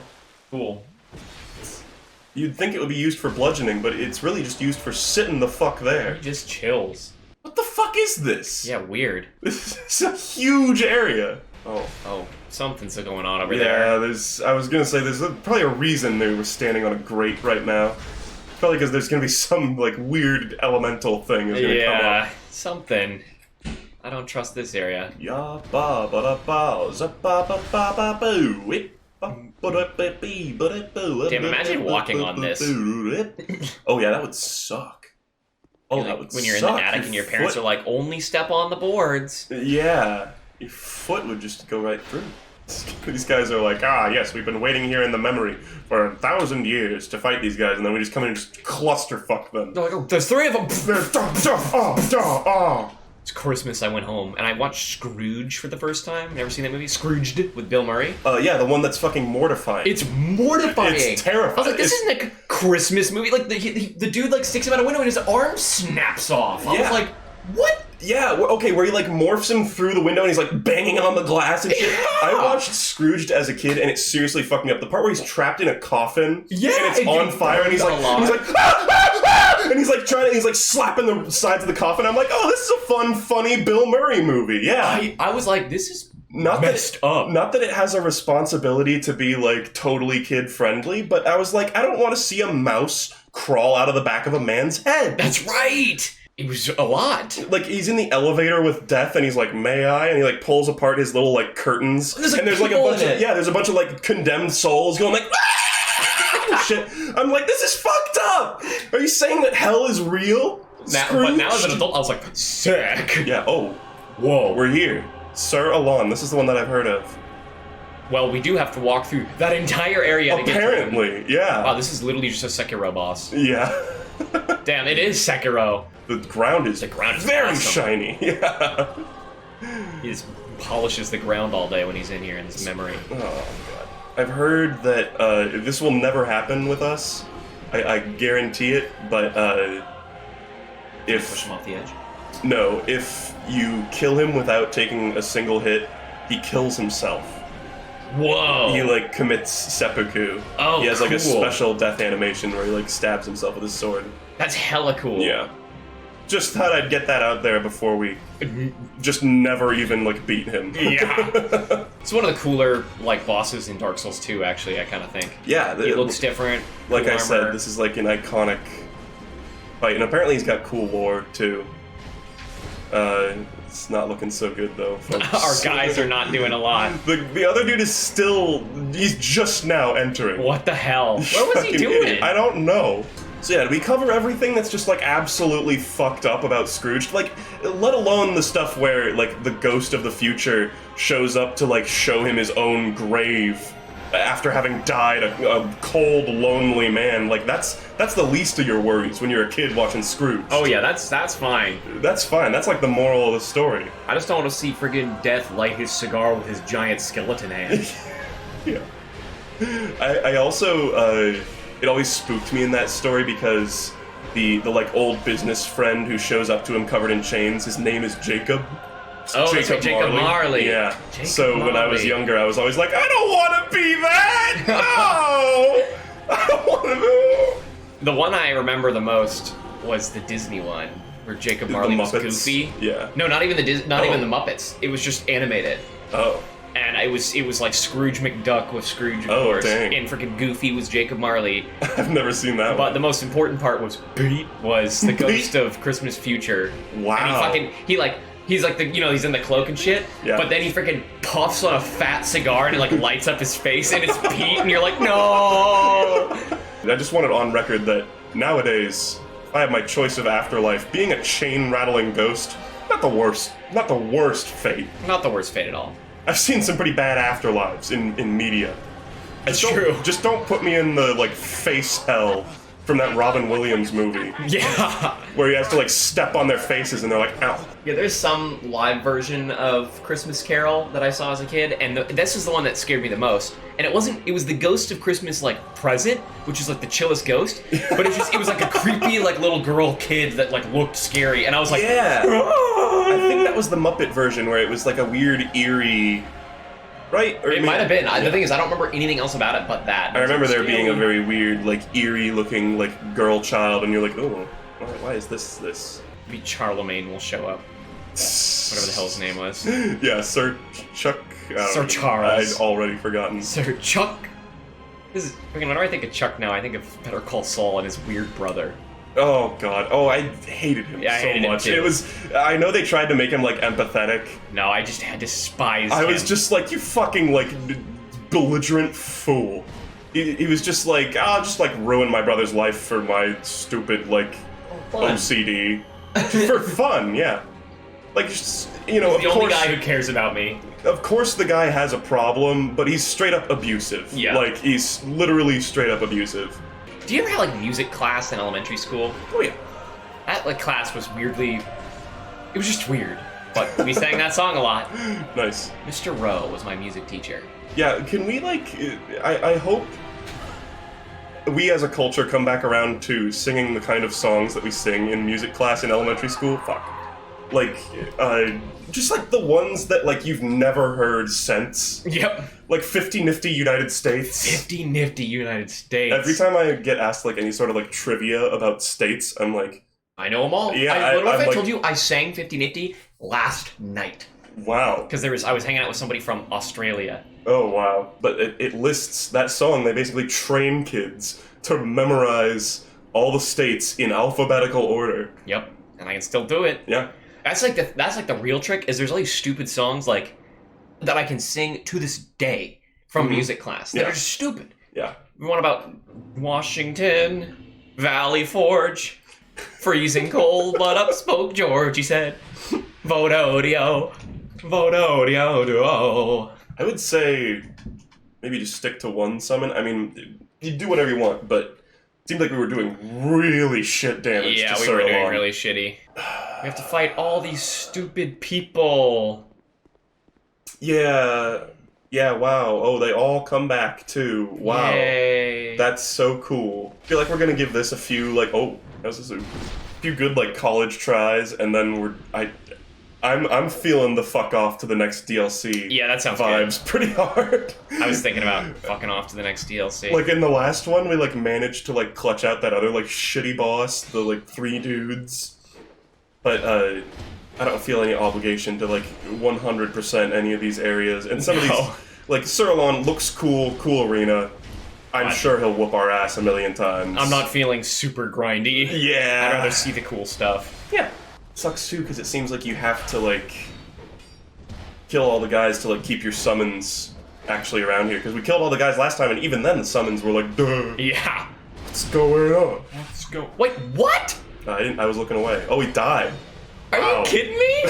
Cool. You'd think it would be used for bludgeoning, but it's really just used for sitting the fuck there. He just chills. What the fuck is this? Yeah, weird. This is a huge area. Oh, something's going on over yeah, there. I was gonna say, there's probably a reason they were standing on a grate right now. Probably because there's gonna be some, like, weird elemental thing is gonna come up. Yeah, something. I don't trust this area. Ya ba ba da ba za ba ba ba ba boo it. Damn, imagine walking on this. Oh yeah, that would suck. Oh, like, that would suck. When you're in the attic and your parents are like, only step on the boards. Yeah, your foot would just go right through. These guys are like, yes, we've been waiting here in the memory for 1,000 years to fight these guys, and then we just come in and just clusterfuck them. They're like, oh, there's 3 of them! Oh. It's Christmas, I went home, and I watched Scrooged for the first time. Never seen that movie? Scrooged with Bill Murray. Yeah, the one that's fucking mortifying. It's mortifying! It's terrifying. I was like, this isn't a Christmas movie. Like, the dude, like, sticks him out a window and his arm snaps off. I was like, what? Yeah, okay, where he like morphs him through the window and he's like banging on the glass and shit. Yeah. I watched Scrooged as a kid and it seriously fucked me up. The part where he's trapped in a coffin and it's on fire and he's like, and he's like slapping the sides of the coffin. I'm like, oh, this is a fun, funny Bill Murray movie. Yeah. I was like, this is messed up. Not that it has a responsibility to be like totally kid friendly, but I was like, I don't want to see a mouse crawl out of the back of a man's head. That's right. It was a lot. Like, he's in the elevator with Death, and he's like, may I? And he, like, pulls apart his little, like, curtains. There's, like, and there's, like, a bunch of... Yeah, there's a bunch of, like, condemned souls going, like... Shit. I'm like, this is fucked up! Are you saying that hell is real? But now as an adult, I was like, sick. Yeah. Oh, Whoa. we're here, Sir Alonne. This is the one that I've heard of. Well, we do have to walk through that entire area to get to him. Apparently, yeah. Wow, this is literally just a Sekiro boss. Yeah. Damn, it is Sekiro. The ground is very awesome. shiny. Yeah. He just polishes the ground all day when he's in here in this memory. Oh god. I've heard that this will never happen with us. I guarantee it. But Push him off the edge. No, if you kill him without taking a single hit, he kills himself. Whoa! He like commits seppuku. Oh, he has like a cool. special death animation where he like stabs himself with his sword. That's hella cool. Yeah. Just thought I'd get that out there before we just never even like beat him. Yeah. It's one of the cooler like bosses in Dark Souls 2, actually, I kind of think. Yeah. He looks different. Like cool I armor. said, this is like an iconic fight, and apparently he's got cool lore too. It's not looking so good though, folks. Our guys are not doing a lot. The other dude is he's just now entering. What the hell? Where was he Fucking doing? idiot. I don't know. So yeah, did we cover everything that's just like absolutely fucked up about Scrooged? Like, let alone the stuff where like the ghost of the future shows up to like show him his own grave after having died a cold, lonely man. Like that's the least of your worries when you're a kid watching Scrooged. Oh yeah, that's fine. That's fine. That's like the moral of the story. I just don't want to see friggin' Death light his cigar with his giant skeleton hand. Yeah. I also it always spooked me in that story because the like old business friend who shows up to him covered in chains, his name is Jacob. Oh, Jacob Marley. Yeah. Jacob So when I was Marley. younger, I was always like, I don't want to be that. No. I don't want to. The one I remember the most was the Disney one, where Jacob Marley was Muppets? goofy. Yeah. No, not even even the Muppets. It was just animated. Oh. And it was like Scrooge McDuck with Scrooge, of Oh, course. dang. And freaking Goofy was Jacob Marley. I've never seen that But one. the most important part was the ghost of Christmas Future. Wow. And he's like he's in the cloak and shit. Yeah. But then he freaking puffs on a fat cigar and it like lights up his face and it's Pete and you're like, no. I just want it on record that nowadays, if I have my choice of afterlife, being a chain-rattling ghost, not the worst fate. Not the worst fate at all. I've seen some pretty bad afterlives in media. That's Just true. Just don't put me in the like face hell from that Robin Williams movie Yeah. where he has to like step on their faces and they're like, ow. Yeah, there's some live version of Christmas Carol that I saw as a kid, and this is the one that scared me the most. And it was the ghost of Christmas, like, present, which is like the chillest ghost, but it was like a creepy, like, little girl kid that, like, looked scary, and I was like, Yeah. I think that was the Muppet version where it was like a weird, eerie, right? Or It might have been. The thing is, I don't remember anything else about it but that. I remember there being a Scary. very weird, like, eerie-looking, like, girl child, and you're like, oh, why is this? Maybe Charlemagne will show up. Whatever the hell his name was. Yeah, Sir Chuck. I don't Sir know. Charles. I'd already forgotten. Sir Chuck. Whenever I think of Chuck now, I think of Better Call Saul and his weird brother. Oh god. Oh, I hated him Yeah, I so hated him much. too. It was. I know they tried to make him like empathetic. No, I just had despised him. I was just like, you fucking like belligerent fool. He was just like, I'll just like ruin my brother's life for my stupid like fun. OCD for fun. Yeah. Like, just, you know, the only guy who cares about me. Of course the guy has a problem, but he's straight up abusive. Yeah. Like, he's literally straight up abusive. Do you ever have like music class in elementary school? Oh yeah. That like class was weirdly. It was just weird. But we sang that song a lot. Nice. Mr. Rowe was my music teacher. Yeah, can we like, I hope we as a culture come back around to singing the kind of songs that we sing in music class in elementary school. Fuck. Like, just like the ones that like you've never heard since. Yep. Like 50 Nifty United States. 50 Nifty United States. Every time I get asked like any sort of like trivia about states, I'm like, I know them all. Yeah, what if I I'm told like- you I sang 50 Nifty last night? wow. Because I was hanging out with somebody from Australia. Oh wow. But it lists that song, they basically train kids to memorize all the states in alphabetical order. Yep. And I can still do it. Yeah. That's like the real trick is there's all these stupid songs like that I can sing to this day from music class that Yeah. are just stupid. Yeah. One about Washington, Valley Forge. Freezing cold, but up spoke George, he said. Vote-o-dio, vote-o-dio-do. I would say maybe just stick to one summon. I mean, you do whatever you want, but it seemed like we were doing really shit damage Yeah, to we were doing Alonne. really shitty. We have to fight all these stupid people. Yeah, wow. Oh, they all come back, too. Wow. Yay. That's so cool. I feel like we're gonna give this a few, like, how's this? A few good, like, college tries, and then I'm feeling the fuck off to the next DLC. Yeah, that sounds vibes pretty hard. I was thinking about fucking off to the next DLC. Like, in the last one, we, like, managed to, like, clutch out that other, like, shitty boss, the, like, 3 dudes. But, I don't feel any obligation to, like, 100% any of these areas. And some of these, like, Alonne looks cool arena. I'm sure he'll whoop our ass a million times. I'm not feeling super grindy. Yeah. I'd rather see the cool stuff. Yeah. Sucks too, because it seems like you have to, like, kill all the guys to, like, keep your summons actually around here. Because we killed all the guys last time, and even then the summons were like, duh. Yeah. What's going on? Let's go. Wait, what? I was looking away. Oh, he died. Are you kidding me?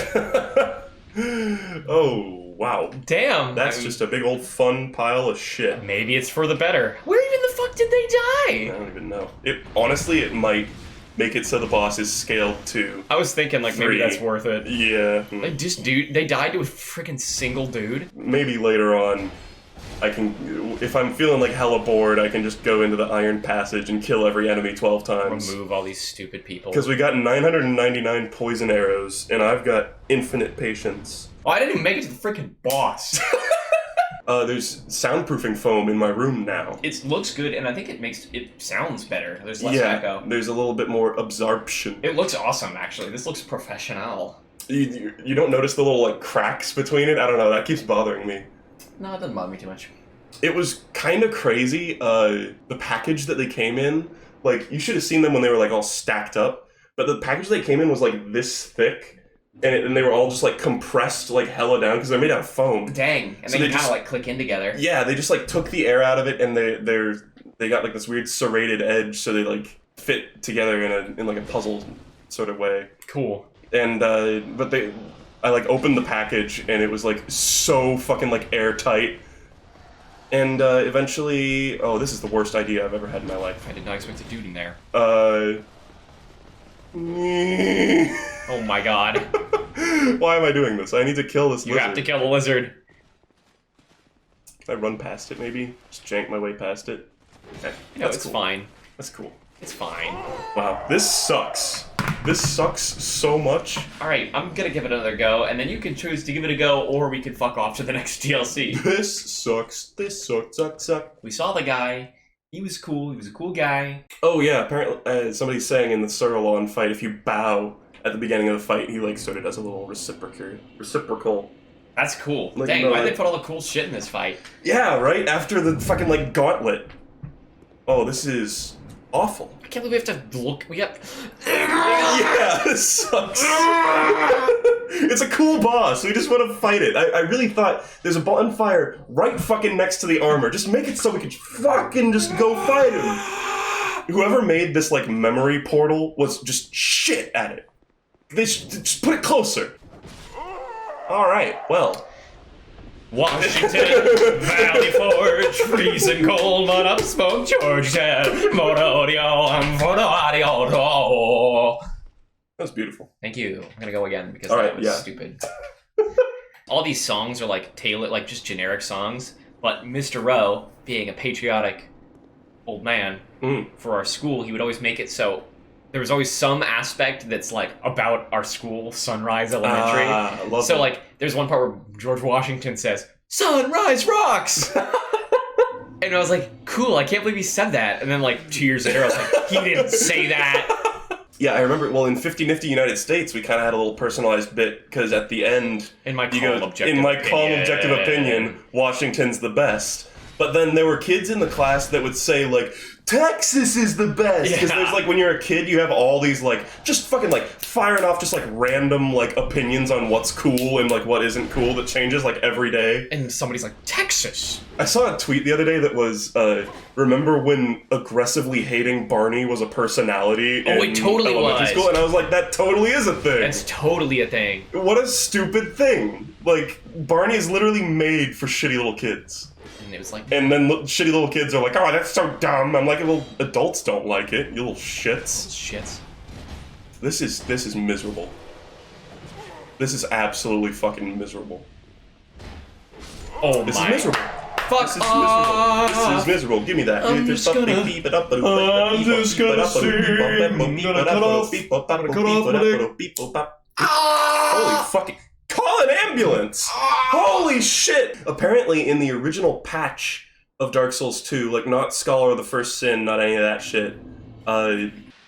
Oh, wow. Damn. That's just a big old fun pile of shit. Maybe it's for the better. Where even the fuck did they I die? don't even know. Honestly, it might make it so the boss is scaled to I was thinking, like, maybe 3. that's worth it. Yeah. Like, just they died to a freaking single dude? Maybe later on, I can, if I'm feeling like hella bored, I can just go into the Iron Passage and kill every enemy 12 times. Remove all these stupid people. Because we got 999 poison arrows, and I've got infinite patience. Oh, I didn't even make it to the freaking boss. There's soundproofing foam in my room now. It looks good, and I think it sounds better. There's less Yeah, echo. there's a little bit more absorption. It looks awesome, actually. This looks professional. You don't notice the little, like, cracks between it? I don't know, that keeps bothering me. No, it doesn't bother me too much. It was kind of crazy, the package that they came in. Like, you should have seen them when they were, like, all stacked up. But the package they came in was, like, this thick. And they were all just, like, compressed, like, hella down, because they're made out of foam. Dang. And So they they kind of, just- like, click in together. Yeah, they just, like, took the air out of it, and they got, like, this weird serrated edge, so they, like, fit together in like, a puzzle sort of way. Cool. And, but I, like, opened the package, and it was, like, so fucking, like, airtight. And, eventually... Oh, this is the worst idea I've ever had in my life. I did not expect a dude in there. Oh my god. Why am I doing this? I need to kill this You lizard. have to kill the lizard. Can I run past it, maybe? Just jank my way past it? Okay, No, that's it's cool. fine. That's cool. It's fine. Wow, this sucks. This sucks so much. Alright, I'm gonna give it another go, and then you can choose to give it a go, or we can fuck off to the next DLC. This sucks. This sucks. Suck. We saw the guy. He was cool. He was a cool guy. Oh yeah, apparently somebody's saying in the Alonne fight, if you bow at the beginning of the fight, he like sort of does a little reciprocal. That's cool. Like, Dang, you know, why'd like- they put all the cool shit in this fight? Yeah, right? After the fucking like gauntlet. Oh, this is awful. I can't believe we have to look. We got. Yeah, this sucks. It's a cool boss. We just want to fight it. I really thought there's a bonfire right fucking next to the armor. Just make it so we could fucking just go fight him. Whoever made this like memory portal was just shit at it. They just put it closer. All right. Well. Washington, Valley Forge, freezing cold, but up smoke George said, That's beautiful. Thank you. I'm gonna go again because All that right, was yeah. stupid. All these songs are like tailored, like just generic songs, but Mr. Rowe, being a patriotic old man for our school, he would always make it so there was always some aspect that's like about our school, Sunrise Elementary. I love So that. like there's one part where George Washington says, "Sunrise rocks!" And I was like, cool, I can't believe he said that. And then like 2 years later I was like, he didn't say that. Yeah, I remember. Well, in 50 Nifty United States, we kind of had a little personalized bit because at the end, In my you calm go, objective in my opinion. calm objective opinion, Washington's the best. But then there were kids in the class that would say like, Texas is the best! Because Yeah. there's, like, when you're a kid, you have all these, like, just fucking, like, firing off just, like, random, like, opinions on what's cool and, like, what isn't cool that changes, like, every day. And somebody's like, Texas! I saw a tweet the other day that was, remember when aggressively hating Barney was a personality Oh, in it totally elementary was. school? And I was like, that totally is a thing. That's totally a thing. What a stupid thing. Like, Barney is literally made for shitty little kids. And it was like, And then shitty little kids are like, oh, that's so dumb. I'm like, well, adults don't like it, you little shits. shit. This is miserable. This is absolutely fucking miserable. Oh This my. is miserable. Fuck This is miserable. This is miserable. Give me that. I'm just gonna cut off Holy fucking... Call an ambulance! Holy shit! Apparently, in the original patch of Dark Souls 2, like, not Scholar of the First Sin, not any of that shit, what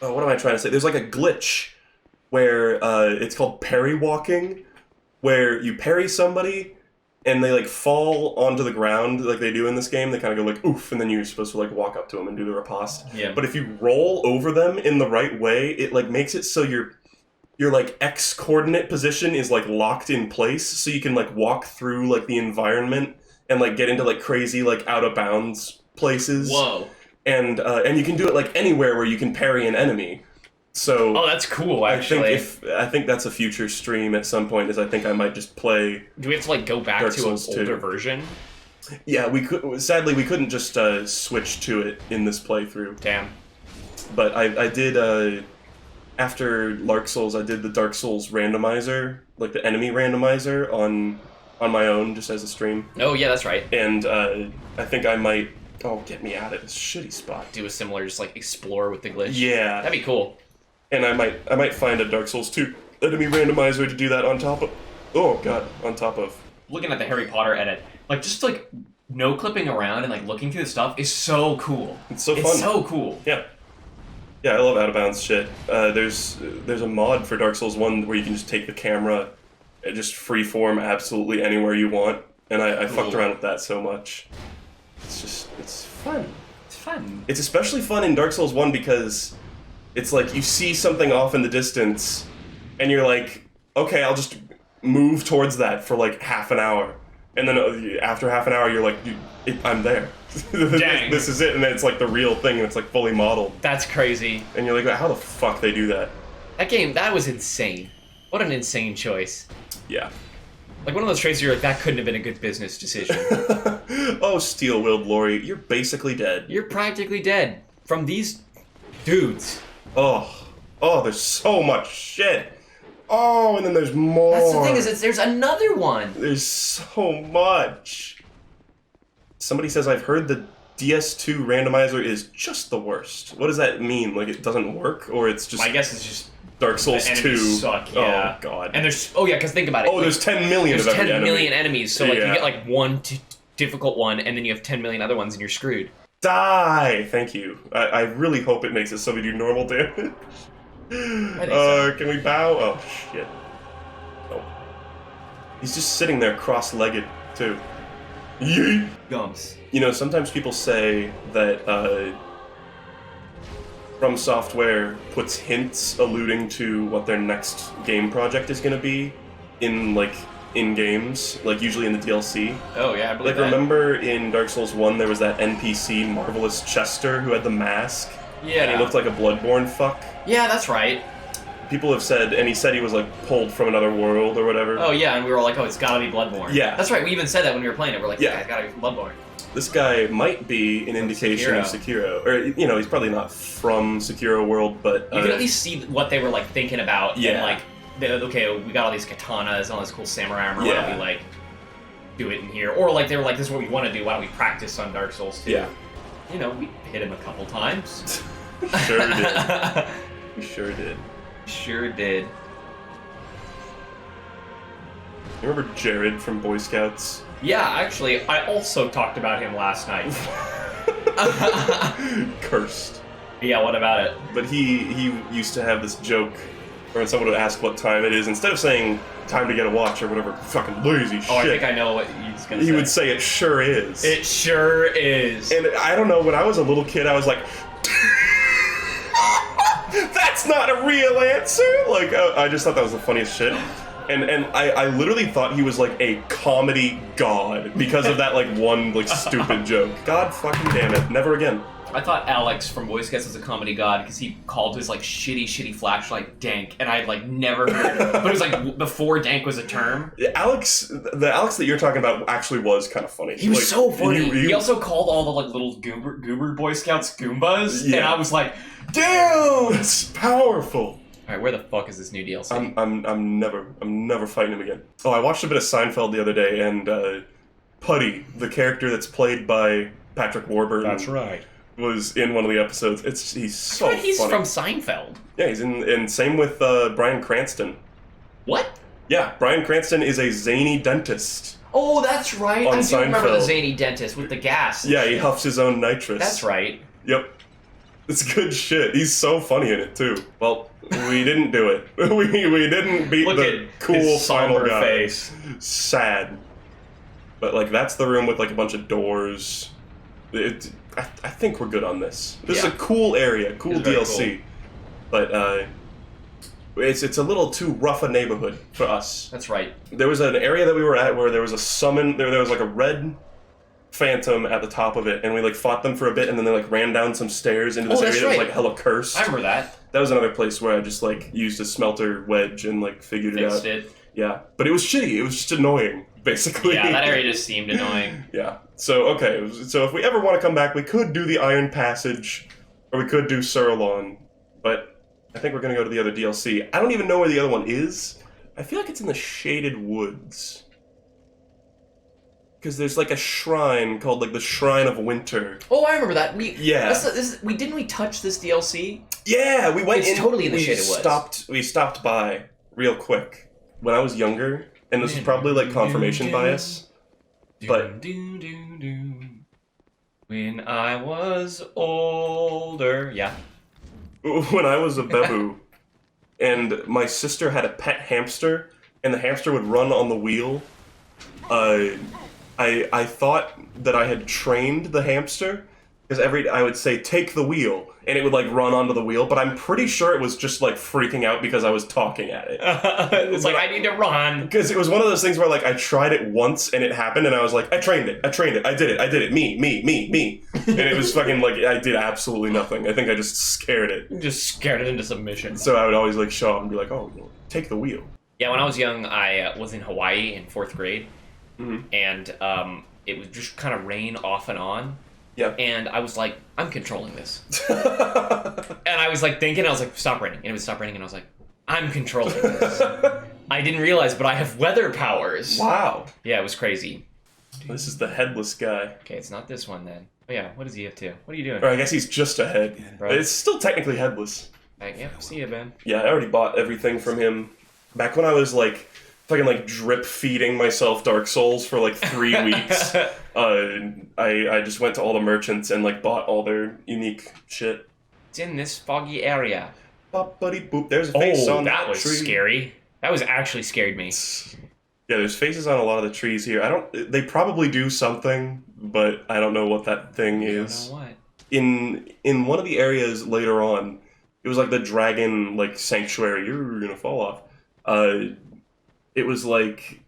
am I trying to say? There's, like, a glitch where, it's called parry walking, where you parry somebody, and they, like, fall onto the ground like they do in this game. They kind of go, like, oof, and then you're supposed to, like, walk up to them and do the riposte. Yeah. But if you roll over them in the right way, it, like, makes it so your like X coordinate position is like locked in place, so you can like walk through like the environment and like get into like crazy like out of bounds places. Whoa. And you can do it like anywhere where you can parry an enemy. So Oh, that's cool, actually. I think that's a future stream at some point. Is I think I might just play. Do we have to like go back Dark to an Souls 2. older version? Yeah, we could. Sadly, we couldn't just switch to it in this playthrough. Damn. But I did. After Lark Souls, I did the Dark Souls randomizer, like the enemy randomizer, on my own, just as a stream. Oh yeah, that's right. And I think I might... Oh, get me out of this shitty spot. Do a similar, just like explore with the glitch. Yeah. That'd be cool. And I might find a Dark Souls 2 enemy randomizer to do that on top of... Oh, God. On top of... Looking at the Harry Potter edit, like just like no clipping around and like looking through the stuff is so cool. It's so fun. It's so cool. Yeah. Yeah, I love out-of-bounds shit. There's a mod for Dark Souls 1 where you can just take the camera and just freeform absolutely anywhere you want. And I fucked around with that so much. It's fun. It's fun. It's especially fun in Dark Souls 1 because it's like you see something off in the distance and you're like, okay, I'll just move towards that for like half an hour. And then after half an hour, you're like, I'm there. Dang. This is it, and then it's like the real thing, and it's like fully modeled. That's crazy. And you're like, how the fuck they do that? That game, that was insane. What an insane choice. Yeah. Like one of those choices you're like, that couldn't have been a good business decision. Oh, steel-willed Lori, you're basically dead. You're practically dead from these dudes. Oh, there's so much shit. Oh, and then there's more. That's the thing is, there's another one. There's so much. Somebody says, I've heard the DS2 randomizer is just the worst. What does that mean? Like, it doesn't work? Or it's just My guess is just Dark Souls the 2? enemies suck, yeah. Oh, God. And there's, oh yeah, because think about it. Oh, there's 10 million There's of every 10 enemy. million enemies, so like Yeah. you get like one difficult one, and then you have 10 million other ones, and you're screwed. Die! Thank you. I really hope it makes it so we do normal damage. I think so. Can we bow? Oh, shit. Oh. He's just sitting there cross-legged, too. Yeet! Gumps. You know, sometimes people say that From Software puts hints alluding to what their next game project is going to be in games, like usually in the DLC. Oh yeah, I believe Like, that. remember in Dark Souls 1 there was that NPC, Marvelous Chester, who had the mask? Yeah. And he looked like a Bloodborne fuck? Yeah, that's right. People have said, and he said he was like pulled from another world or whatever. Oh yeah, and we were all like, oh, it's gotta be Bloodborne. Yeah. That's right, we even said that when we were playing it. We're like, Yeah. yeah, it's gotta be Bloodborne. This guy might be an indication of Sekiro. Or, you know, he's probably not from Sekiro world, but... You can at least see what they were like thinking about. Yeah. And like, okay, we got all these katanas and all this cool samurai armor. Why don't we like do it in here? Or like they were like, this is what we want to do. Why don't we practice on Dark Souls 2? Yeah. You know, we hit him a couple times. Sure did. We sure did. Sure did. You remember Jared from Boy Scouts? Yeah, actually, I also talked about him last night. Cursed. Yeah, what about it? But he used to have this joke where when someone would ask what time it is, instead of saying time to get a watch or whatever fucking lazy shit, Oh, I think I know what he's gonna say. he would say it sure is. It sure is. And I don't know, when I was a little kid, I was like, that's not a real answer. Like, I just thought that was the funniest shit. And I literally thought he was like a comedy god because of that like one like stupid joke. God fucking damn it. Never again. I thought Alex from Boy Scouts was a comedy god because he called his like shitty flashlight dank, and I had like never heard it. But it was like before dank was a term. The Alex that you're talking about actually was kind of funny. He was like, so funny. He also called all the like little goober Boy Scouts Goombas, Yeah. and I was like, damn, it's powerful. all right, where the fuck is this new DLC? I'm never fighting him again. Oh, I watched a bit of Seinfeld the other day, and Putty, the character that's played by Patrick Warburton. That's right. Was in one of the episodes. He's so funny. He's from Seinfeld. Yeah, he's in same with Bryan Cranston. What? Yeah, Bryan Cranston is a zany dentist. Oh, that's right. On I do remember the Seinfeld. zany dentist with the gas. Yeah, he huffs his own nitrous. That's right. Yep. It's good shit. He's so funny in it too. Well, we didn't do it. we didn't beat Look the at cool his final somber guy. face. Sad. But like that's the room with like a bunch of doors. I think we're good on this. This is a cool area, cool It's very DLC. But it's a little too rough a neighborhood for us. That's right. There was an area that we were at where there was a summon. There was like a red phantom at the top of it, and we like fought them for a bit, and then they like ran down some stairs into this area that was like hella cursed. I remember that. That was another place where I just like used a smelter wedge and like figured it out. Fixed it. Yeah, but it was shitty. It was just annoying, basically. Yeah, that area just seemed annoying. Yeah. So okay. So if we ever want to come back, we could do the Iron Passage, or we could do Sur Alonne. But I think we're gonna go to the other DLC. I don't even know where the other one is. I feel like it's in the Shaded Woods. Because there's like a shrine called like the Shrine of Winter. Oh, I remember that. Yeah. Didn't we touch this DLC? Yeah, we went. It's totally in the Shaded Woods. We stopped by real quick when I was younger, and this is probably like confirmation bias. But when I was older, yeah. when I was a bebu, and my sister had a pet hamster, and the hamster would run on the wheel. I thought that I had trained the hamster because I would say take the wheel and it would like run onto the wheel, but I'm pretty sure it was just like freaking out because I was talking at it. It's like I need to run Because it was one of those things where like I tried it once and it happened and I was like I trained it, I did it, me, and it was fucking like I did absolutely nothing. I think I just scared it. You just scared it into submission. So I would always like show up and be like, oh, well, take the wheel. Yeah, when I was young, I was in Hawaii in 4th grade. Mm-hmm. And it would just kind of rain off and on. Yeah. And I was like, I'm controlling this. And I was like thinking, I was like, stop raining. And it would stop raining, and I was like, I'm controlling this. I didn't realize, but I have weather powers. Wow. Yeah, it was crazy. This is the headless guy. Okay, it's not this one then. Oh yeah, what is he up to? What are you doing? Or I guess he's just a head. Bro. It's still technically headless. Yeah, see you, Ben. Yeah, I already bought everything from him. Back when I was like fucking like drip feeding myself Dark Souls for like 3 weeks. I just went to all the merchants and like bought all their unique shit. It's in this foggy area. Bop buddy boop. There's a face on that was tree. scary. That was actually scared me. Yeah, there's faces on a lot of the trees here. They probably do something, but I don't know what that thing is. I don't know what. In one of the areas later on, it was like the dragon like sanctuary. You're gonna fall off. It was like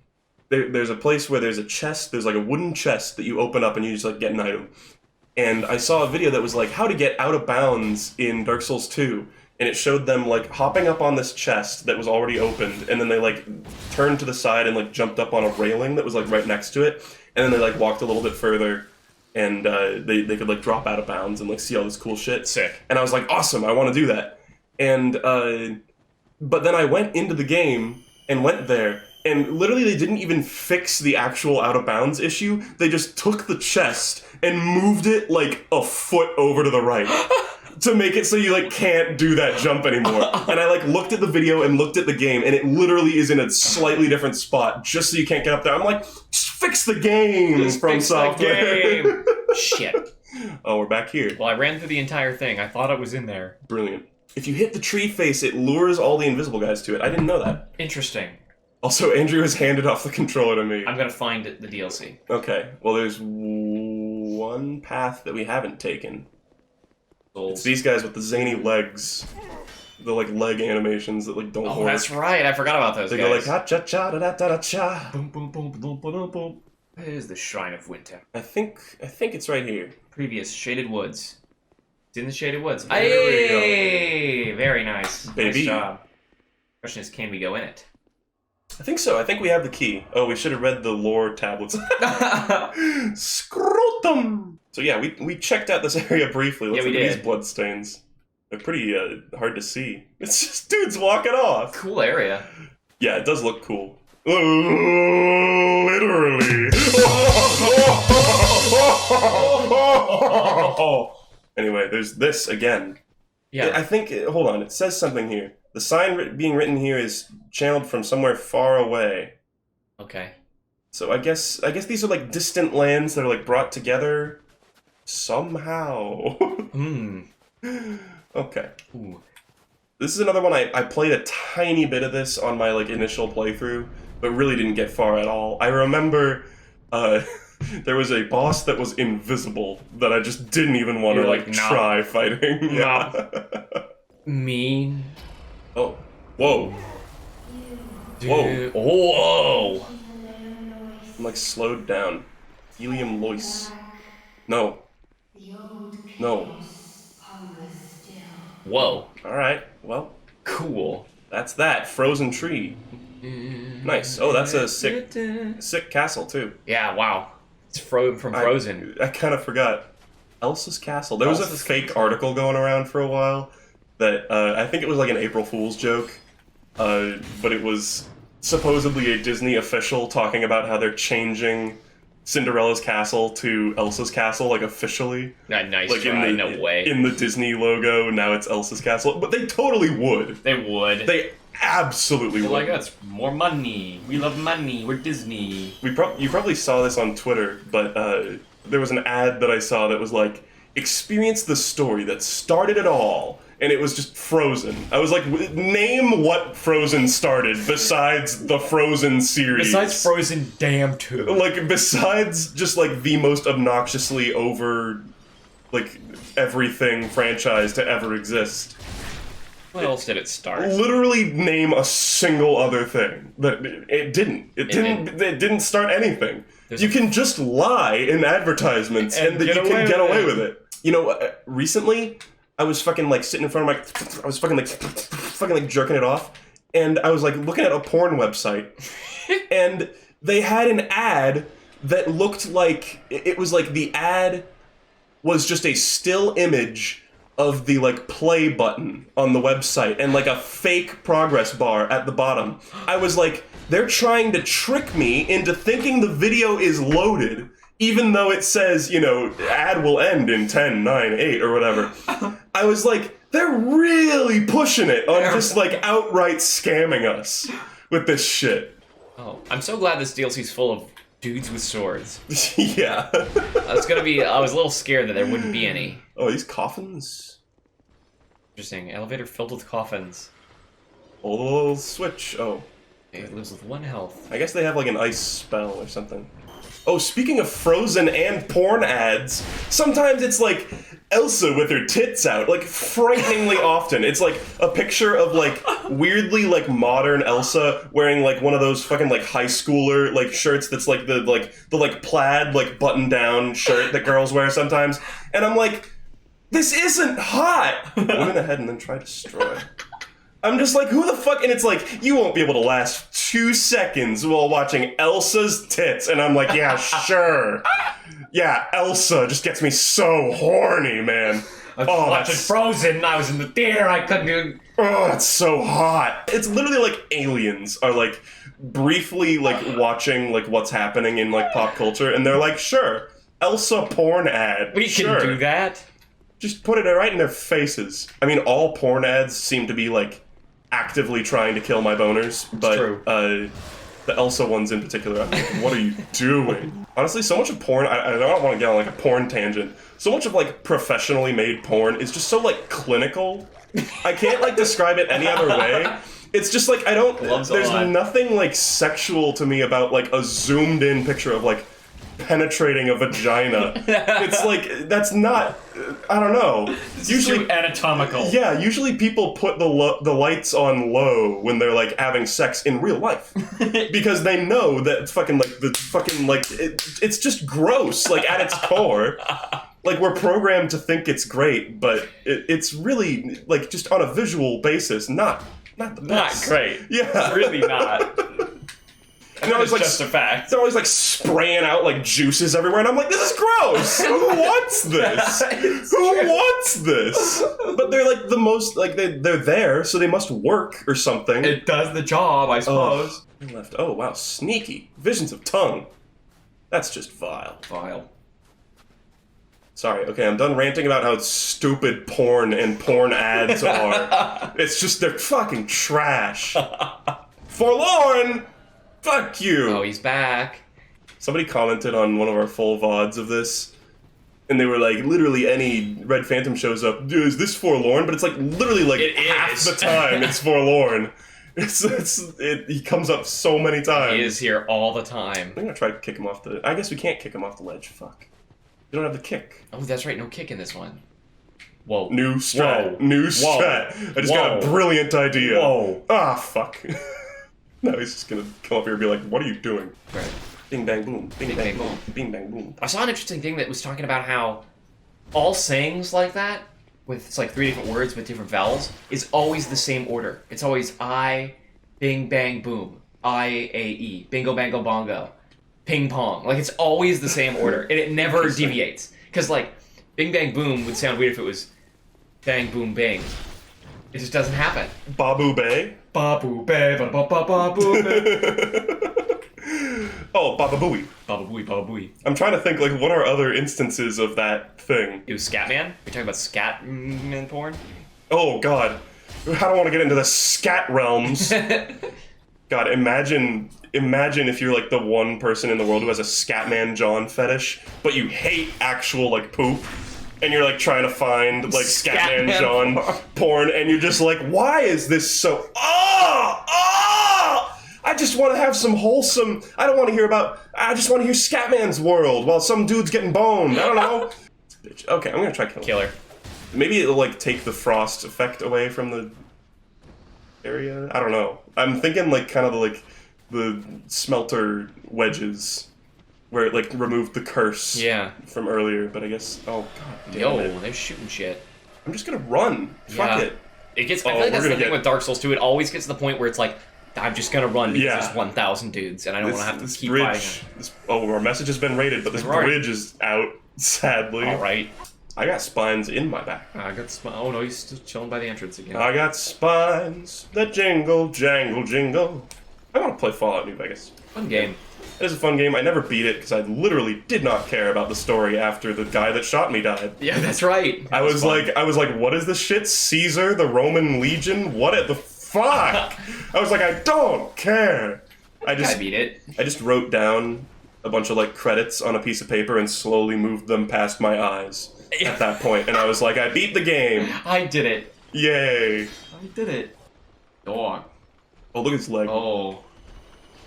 there's a place where there's a chest. There's like a wooden chest that you open up and you just like get an item. And I saw a video that was like how to get out of bounds in Dark Souls 2. And it showed them like hopping up on this chest that was already opened, and then they like turned to the side and like jumped up on a railing that was like right next to it, and then they like walked a little bit further, and they could like drop out of bounds and like see all this cool shit. Sick. And I was like, awesome, I want to do that. And but then I went into the game and went there, and literally they didn't even fix the actual out of bounds issue. They just took the chest and moved it like a foot over to the right. To make it so you like can't do that jump anymore. And I like looked at the video and looked at the game, and it literally is in a slightly different spot just so you can't get up there. I'm like, just fix the game Just from fix the software. game. Shit. Oh, we're back here. Well, I ran through the entire thing. I thought it was in there. Brilliant. If you hit the tree face, it lures all the invisible guys to it. I didn't know that. Interesting. Also, Andrew has handed off the controller to me. I'm gonna find the DLC. Okay. Well, there's one path that we haven't taken. It's these guys with the zany legs. the like leg animations that like don't Oh, work. that's right. I forgot about those They guys. go like ha cha cha da da da da cha. Boom, boom, boom, boom, boom, boom. Here's the Shrine of Winter. I think it's right here. Previous Shaded Woods. It's in the Shaded Woods. There we go. Hey, very nice. Baby. Nice job. Question is, can we go in it? I think so. I think we have the key. Oh, we should have read the lore tablets. Scrotum. So yeah, we checked out this area briefly. Let's Yeah, we look at did. these bloodstains. They're pretty hard to see. It's just dudes walking off. Cool area. Yeah, it does look cool. Literally. Anyway, there's this again. Yeah. I think, hold on, it says something here. The sign being written here is channeled from somewhere far away. Okay. So I guess these are like distant lands that are like brought together somehow. Hmm. Okay. Ooh. This is another one I played a tiny bit of this on my like initial playthrough, but really didn't get far at all. I remember there was a boss that was invisible that I just didn't even want to You're like like, nah. try fighting. Nah. Yeah. Mean. Oh. Whoa. Dude. Whoa. I'm like slowed down. Eleum Loyce. No. No. Whoa. Alright, well, Cool. that's that. Frozen tree. Nice. Oh, that's a sick castle, too. Yeah, wow. It's from Frozen. I kind of forgot. Elsa's castle. There was a Elsa's fake castle. article going around for a while that I think it was like an April Fool's joke, but it was supposedly a Disney official talking about how they're changing Cinderella's castle to Elsa's castle, like officially. Nice Like try, no way. in the Disney logo, now it's Elsa's castle. But they totally would. They would. They absolutely They're would. like, that's more money. We love money. We're Disney. You probably saw this on Twitter, but there was an ad that I saw that was like, experience the story that started it all. And it was just Frozen. I was like, name what Frozen started besides the Frozen series. Besides Frozen, damn too. Like, besides just like the most obnoxiously over, like, everything franchise to ever exist. What else did it start? Literally name a single other thing. That it didn't. It didn't start anything. You can just lie in advertisements and that you can get away with it. You know, recently I was fucking like sitting in front of my, I was fucking like jerking it off, and I was like looking at a porn website, and they had an ad that looked like it was like the ad was just a still image of the like play button on the website and like a fake progress bar at the bottom. I was like, they're trying to trick me into thinking the video is loaded, even though it says, you know, ad will end in 10, 9, 8 or whatever. I was like, they're really pushing it on just like outright scamming us with this shit. Oh, I'm so glad this DLC's full of dudes with swords. Yeah. I was a little scared that there wouldn't be any. Oh, these coffins? Interesting. Elevator filled with coffins. Oh, switch. Oh. It lives with 1 health. I guess they have like an ice spell or something. Oh, speaking of Frozen and porn ads, sometimes it's like Elsa with her tits out, like frighteningly often. It's like a picture of like weirdly like modern Elsa wearing like one of those fucking like high schooler like shirts that's like the plaid like button down shirt that girls wear sometimes. And I'm like, this isn't hot. I went ahead and then tried to destroy. I'm just like, who the fuck? And it's like, you won't be able to last 2 seconds while watching Elsa's tits. And I'm like, yeah, sure. Yeah, Elsa just gets me so horny, man. I was watching Frozen. I was in the theater. I couldn't do. Oh, that's so hot. It's literally like aliens are like briefly like watching like what's happening in like pop culture. And they're like, sure, Elsa porn ad. We sure. can do that. Just put it right in their faces. I mean, all porn ads seem to be like actively trying to kill my boners, but true. The Elsa ones in particular, I'm like, what are you doing? Honestly, so much of porn, I don't want to get on like a porn tangent, so much of like professionally made porn is just so like clinical. I can't like describe it any other way. It's just like, there's nothing like sexual to me about like a zoomed in picture of like penetrating a vagina. It's like, that's not, I don't know. Usually too anatomical. Yeah, usually people put the lights on low when they're like having sex in real life because they know that it's just gross like at its core. Like we're programmed to think it's great, but it's really like just on a visual basis, not the best. Not great. Yeah, really not. And it's like, just a fact. They're always like spraying out like juices everywhere, and I'm like, this is gross. Who wants this? Who wants this? But they're like the most like they're there, so they must work or something. It does the job, I suppose. Left. Oh wow, sneaky visions of tongue. That's just vile. Vile. Sorry. Okay, I'm done ranting about how stupid porn and porn ads are. It's just they're fucking trash. Forlorn. Fuck you! Oh, he's back. Somebody commented on one of our full VODs of this, and they were like, literally any Red Phantom shows up, is this forlorn? But it's like, literally like half the time it's forlorn. He comes up so many times. He is here all the time. I'm gonna try to kick him off the... I guess we can't kick him off the ledge, fuck. You don't have the kick. Oh, that's right, no kick in this one. Whoa. New strat. Whoa. New strat. Whoa. I just got a brilliant idea. Whoa. Ah, fuck. Now he's just gonna come up here and be like, what are you doing? Right. Bing, bang, boom. Bing, bang, boom. Bing, bang, boom. I saw an interesting thing that was talking about how all sayings like that, with it's like 3 different words with different vowels, is always the same order. It's always I, bing, bang, boom. I-A-E. Bingo, bango, bongo. Ping, pong. Like, it's always the same order. And it never deviates. Because, like, bing, bang, boom would sound weird if it was bang, boom, bing. It just doesn't happen. Babu Bay? Babu Bay, ba-ba-ba-ba-boo Bay. Oh, Baba Booey. Baba Booey, Baba Booey. I'm trying to think, like, what are other instances of that thing? It was Scatman? You're talking about Scatman porn? Oh, God. I don't want to get into the scat realms. God, imagine if you're, like, the one person in the world who has a Scatman John fetish, but you hate actual, like, poop. And you're, like, trying to find, like, Scatman John porn, and you're just like, why is this so... I just want to have some wholesome... I don't want to hear about... I just want to hear Scatman's world while some dude's getting boned. I don't know. Bitch. Okay, I'm going to try killing her. Maybe it'll, like, take the frost effect away from the area? I don't know. I'm thinking, like, kind of, like, the smelter wedges... Where it, like, removed the curse from earlier, but I guess... Oh, God damn it. They're shooting shit. I'm just gonna run. Fuck it. It gets... I feel like that's the thing with Dark Souls 2. It always gets to the point where it's like, I'm just gonna run because there's 1,000 dudes, and I don't want to have to keep fighting them. Our message has been raided, but this bridge is out, sadly. Alright. I got spines in my back. I got spines. Oh, no, he's still chilling by the entrance again. I got spines that jingle, jangle, jingle. I want to play Fallout New Vegas. Fun game. It is a fun game. I never beat it because I literally did not care about the story after the guy that shot me died. Yeah, that's right. I was like, what is this shit? Caesar, the Roman legion? What the fuck? I was like, I don't care. I beat it. I just wrote down a bunch of like credits on a piece of paper and slowly moved them past my eyes at that point, and I was like, I beat the game. I did it. Yay. I did it. Dog. Oh, look at his leg. Oh.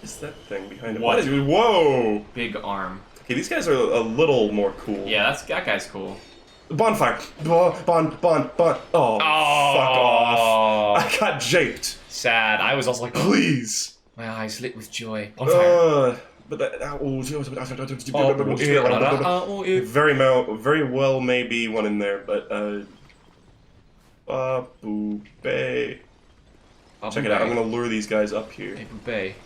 What's that thing behind him? What? Whoa! Big arm. Okay, these guys are a little more cool. Yeah, that guy's cool. Bonfire. Oh, fuck off. I got japed. Sad. I was also like, please. My eyes lit with joy. Bonfire. But that, very well may be one in there, but Babu Bay. Check it out. I'm gonna lure these guys up here. Babu Bay.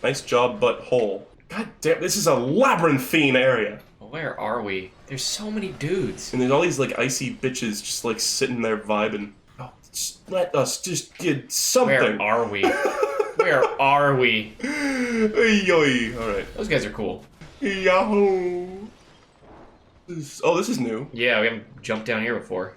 Nice job, butthole. God damn, this is a labyrinthine area. Where are we? There's so many dudes. And there's all these like icy bitches just like sitting there vibing. Oh, just let us just get something. Where are we? Where are we? Yoy. Alright. Those guys are cool. Yahoo! This is new. Yeah, we haven't jumped down here before.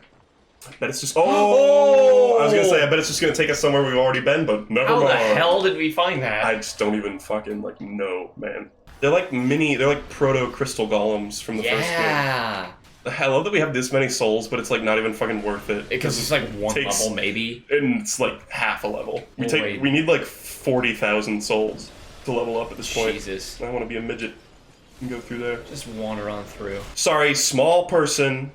I bet it's just... Oh! I was gonna say, I bet it's just gonna take us somewhere we've already been, but never mind. How the hell did we find that? I just don't even fucking, like, know, man. They're like they're like proto-crystal golems from the first game. Yeah! I love that we have this many souls, but it's, like, not even fucking worth it. Because it's, like, one level, maybe? And it's, like, half a level. We need, like, 40,000 souls to level up at this point. Jesus. I want to be a midget and go through there. Just wander on through. Sorry, small person.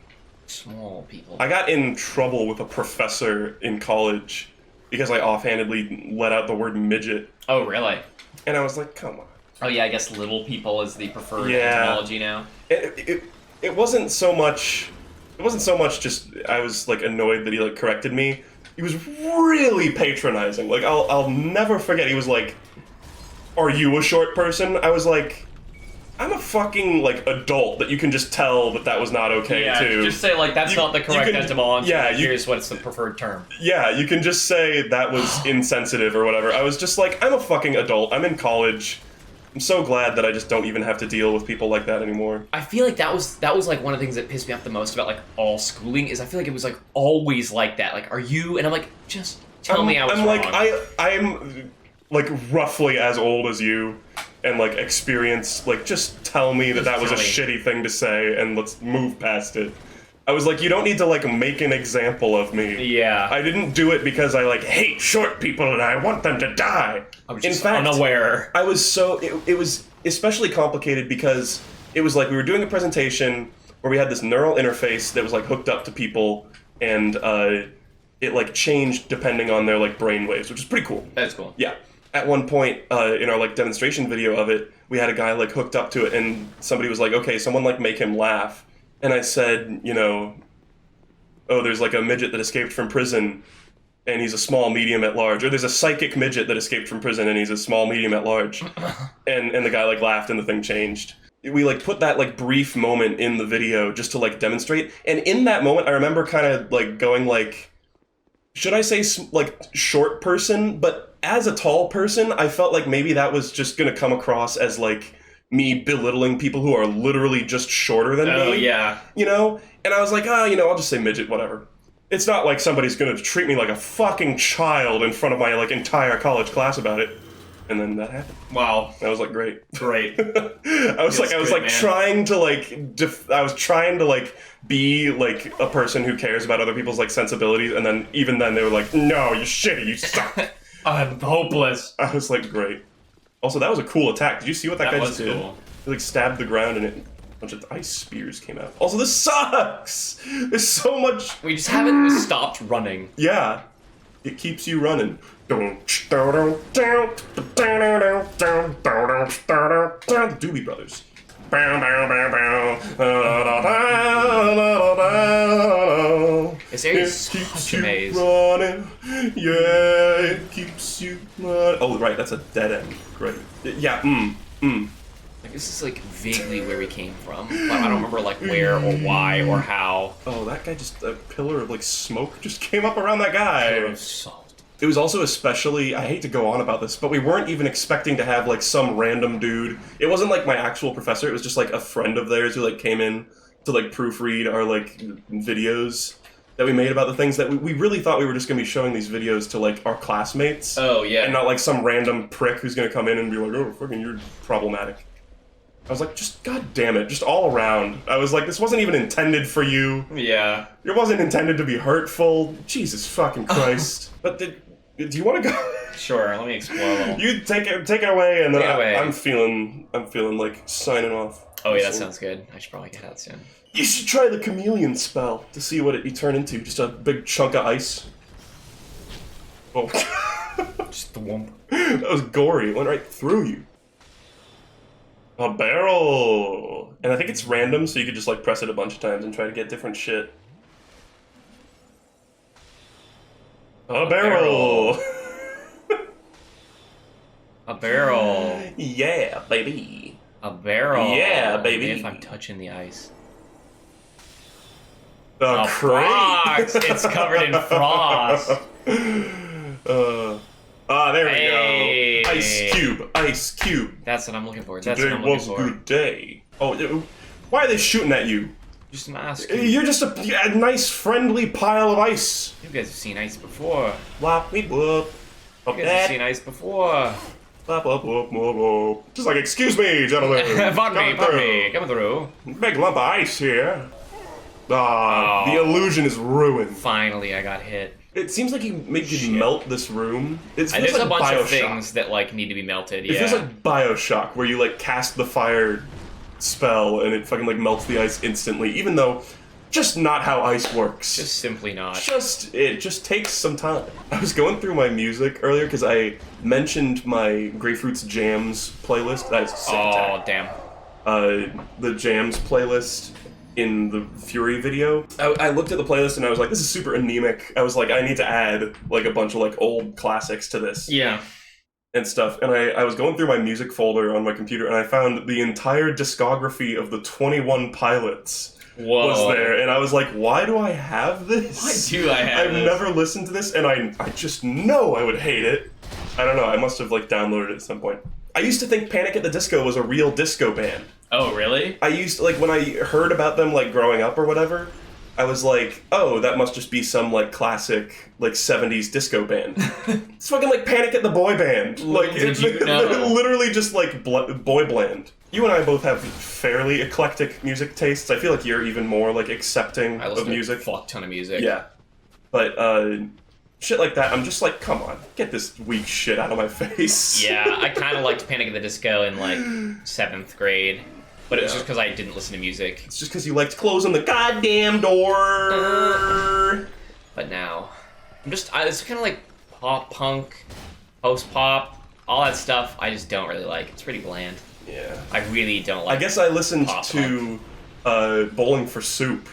Small people. I got in trouble with a professor in college because I offhandedly let out the word midget. Oh, really? And I was like, come on. Oh, yeah, I guess little people is the preferred Yeah. terminology now. It wasn't so much... It wasn't so much just I was, like, annoyed that he, like, corrected me. He was really patronizing. Like, I'll never forget. He was like, are you a short person? I was like... I'm a fucking, like, adult that you can just tell that was not okay, too. Just say, like, that's not the correct etymology. Yeah, here's what's the preferred term. Yeah, you can just say that was insensitive or whatever. I was just like, I'm a fucking adult. I'm in college. I'm so glad that I just don't even have to deal with people like that anymore. I feel like that was like one of the things that pissed me off the most about like all schooling is I feel like it was like always like that. Like, are you? And I'm like, just tell me I was wrong. Like, I'm like roughly as old as you and like experienced. Like, just tell me that was a shitty thing to say and let's move past it. I was like, you don't need to like make an example of me. Yeah. I didn't do it because I like hate short people and I want them to die. I was just unaware. I was so it was especially complicated because it was like we were doing a presentation where we had this neural interface that was like hooked up to people and it like changed depending on their like brain waves, which is pretty cool. That's cool. Yeah. At one point in our like demonstration video of it, we had a guy like hooked up to it and somebody was like, okay, someone like make him laugh. And I said, you know, oh, there's like a midget that escaped from prison and he's a small, medium at large. Or there's a psychic midget that escaped from prison and he's a small, medium at large. and the guy like laughed and the thing changed. We like put that like brief moment in the video just to like demonstrate. And in that moment, I remember kind of like going like, should I say like short person? But as a tall person, I felt like maybe that was just going to come across as like, me belittling people who are literally just shorter than me. Oh, yeah. You know? And I was like, you know, I'll just say midget, whatever. It's not like somebody's gonna treat me like a fucking child in front of my, like, entire college class about it. And then that happened. Wow. I was like, great. Great. I was trying to, like, be, like, a person who cares about other people's, like, sensibilities. And then, even then, they were like, no, you're shitty, you suck. I'm hopeless. I was like, great. Also, that was a cool attack. Did you see what that guy just did? Cool. He like stabbed the ground and a bunch of ice spears came out. Also, this sucks! There's so much... We just haven't stopped running. Yeah. It keeps you running. The Doobie Brothers. This area is such a maze. Running. Yeah, it keeps you running. Oh, right, that's a dead end. Great. Yeah, Like, this is like vaguely where we came from, but I don't remember like where or why or how. Oh, that guy just, a pillar of like smoke just came up around that guy. Salt. It was also especially, I hate to go on about this, but we weren't even expecting to have like some random dude. It wasn't like my actual professor, it was just like a friend of theirs who like came in to like proofread our like videos that we made about the things that we really thought we were just going to be showing these videos to like our classmates. Oh, yeah. And not like some random prick who's going to come in and be like, oh, fucking, you're problematic. I was like, just god damn it, just all around. I was like, this wasn't even intended for you. Yeah. It wasn't intended to be hurtful. Jesus fucking Christ. But do you want to go? Sure, let me explore a little. You take it away, and then away. I'm feeling like signing off. Oh yeah, that sounds good. I should probably get out soon. You should try the Chameleon spell to see what you turn into. Just a big chunk of ice. Oh. Just the wump. That was gory. It went right through you. A barrel! And I think it's random, so you could just like press it a bunch of times and try to get different shit. A barrel! A barrel. Yeah, baby. A barrel. Yeah, baby. Maybe if I'm touching the ice. A frost! It's covered in frost. There we Hey. go. Ice cube. That's what I'm looking for. Today was a good day. Oh, why are they shooting at you? Just an ice cube. You're just a nice, friendly pile of ice. You guys have seen ice before. Wop, beep, whoop. You guys have seen ice before. Wop, wop, wop, wop, wop. Just like, excuse me, gentlemen. Pardon me, coming through. Big lump of ice here. The illusion is ruined. Finally, I got hit. It seems like he made you melt this room. It feels There's like a bunch Bioshock. of things that like need to be melted. It feels like Bioshock, where you like cast the fire spell and it fucking like melts the ice instantly. Even though just not how ice works. Just simply not. It just takes some time. I was going through my music earlier because I mentioned my Grapefruit's Jams playlist. That's a sick Oh, attack. damn. The Jams playlist in the Fury video. I looked at the playlist and I was like, this is super anemic. I was like, I need to add like a bunch of like old classics to this. Yeah. And stuff. And I was going through my music folder on my computer and I found the entire discography of the 21 Pilots. Whoa. Was there, and I was like, why do I have this? Why do I have I've this? never listened to this, and I just know I would hate it. I don't know, I must have like downloaded it at some point. I used to think Panic at the Disco was a real disco band. Oh, really? I used to, like, when I heard about them, like, growing up or whatever, I was like, oh, that must just be some, like, classic, like, 70s disco band. It's fucking like Panic at the Boy Band. Like, Did you know? literally just, like, boy bland. You and I both have fairly eclectic music tastes. I feel like you're even more, like, accepting I listen of music. to a fuck ton of music. Yeah. But, shit like that, I'm just like, come on, get this weak shit out of my face. Yeah, I kind of liked Panic at the Disco in, like, 7th grade. But it was just because I didn't listen to music. It's just because you liked closing the goddamn door. But now, it's kind of like pop punk, post pop, all that stuff. I just don't really like. It's pretty bland. Yeah. I really don't like. I guess I listened pop to Bowling for Soup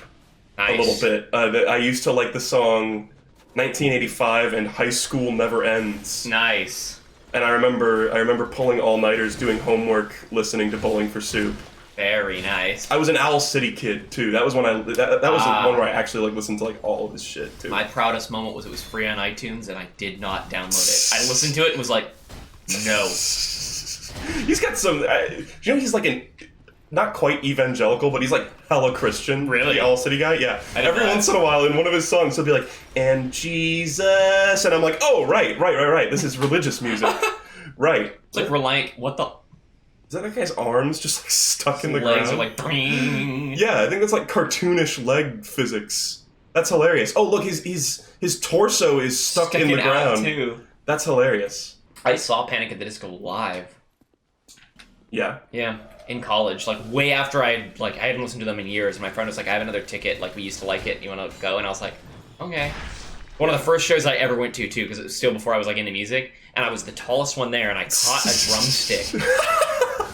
Nice. a little bit. I used to like the song 1985 and High School Never Ends. Nice. And I remember pulling all-nighters doing homework listening to Bowling for Soup. Very nice. I was an Owl City kid too. That was when that was the one where I actually like listened to like all of his shit too. My proudest moment was it was free on iTunes and I did not download it. I listened to it and was like, no. He's got some. You know, he's like an not quite evangelical, but he's like hella Christian. Really? The Owl City guy. Yeah. Every once in a while, in one of his songs, he'll be like, "And Jesus," and I'm like, "Oh, right. This is religious music, right?" It's like Reliant. What the? Is that guy's arms just like stuck in the legs ground? are like. Bing. Yeah, I think that's like cartoonish leg physics. That's hilarious. Oh, look, his torso is stuck in the Sticking out, ground. too. That's hilarious. I saw Panic at the Disco live. Yeah. Yeah, in college, like way after I hadn't listened to them in years. And my friend was like, "I have another ticket. Like we used to like it. You want to go?" And I was like, "Okay." One of the first shows I ever went to too, because it was still before I was like into music, and I was the tallest one there, and I caught a drumstick,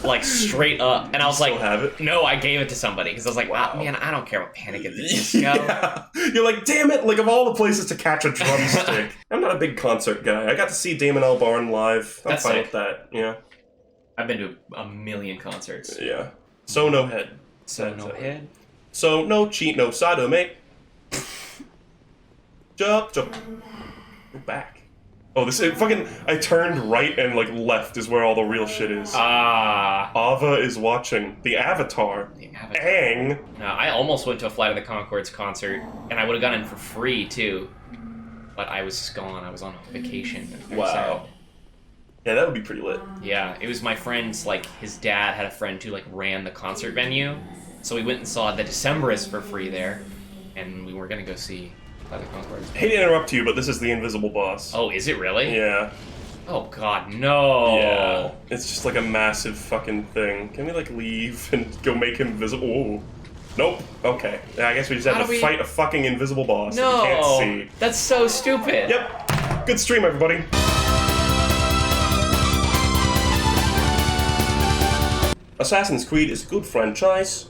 like straight up, and I was like, Still have it? "No," I gave it to somebody because I was like, "Wow, man, I don't care about Panic at the Disco." Yeah. You're like, damn it, like of all the places to catch a drumstick. I'm not a big concert guy. I got to see Damon Albarn live. I'm That's fine sick. with that. Yeah. I've been to a million concerts. Yeah. So no head. So no head. So no cheat, no sodomy. Jump. We're back. Oh, I turned right and like left is where all the real shit is. Ah. Ava is watching the Avatar. Aang. No, I almost went to a Flight of the Conchords concert, and I would have gone in for free too. But I was gone. I was on vacation. It was very Wow. sad. Yeah, that would be pretty lit. Yeah, it was my friend's, like, his dad had a friend who, like, ran the concert venue. So we went and saw the Decemberists for free there. And we were gonna go see Flight of the Conchords. Hate to interrupt you, but this is the Invisible Boss. Oh, is it really? Yeah. Oh, God, no. Yeah. It's just like a massive fucking thing. Can we, like, leave and go make him visible? Ooh. Nope. Okay. I guess we just have How to do we- fight a fucking invisible boss that No. we can't see. That's so stupid. Yep. Good stream, everybody. Assassin's Creed is a good franchise.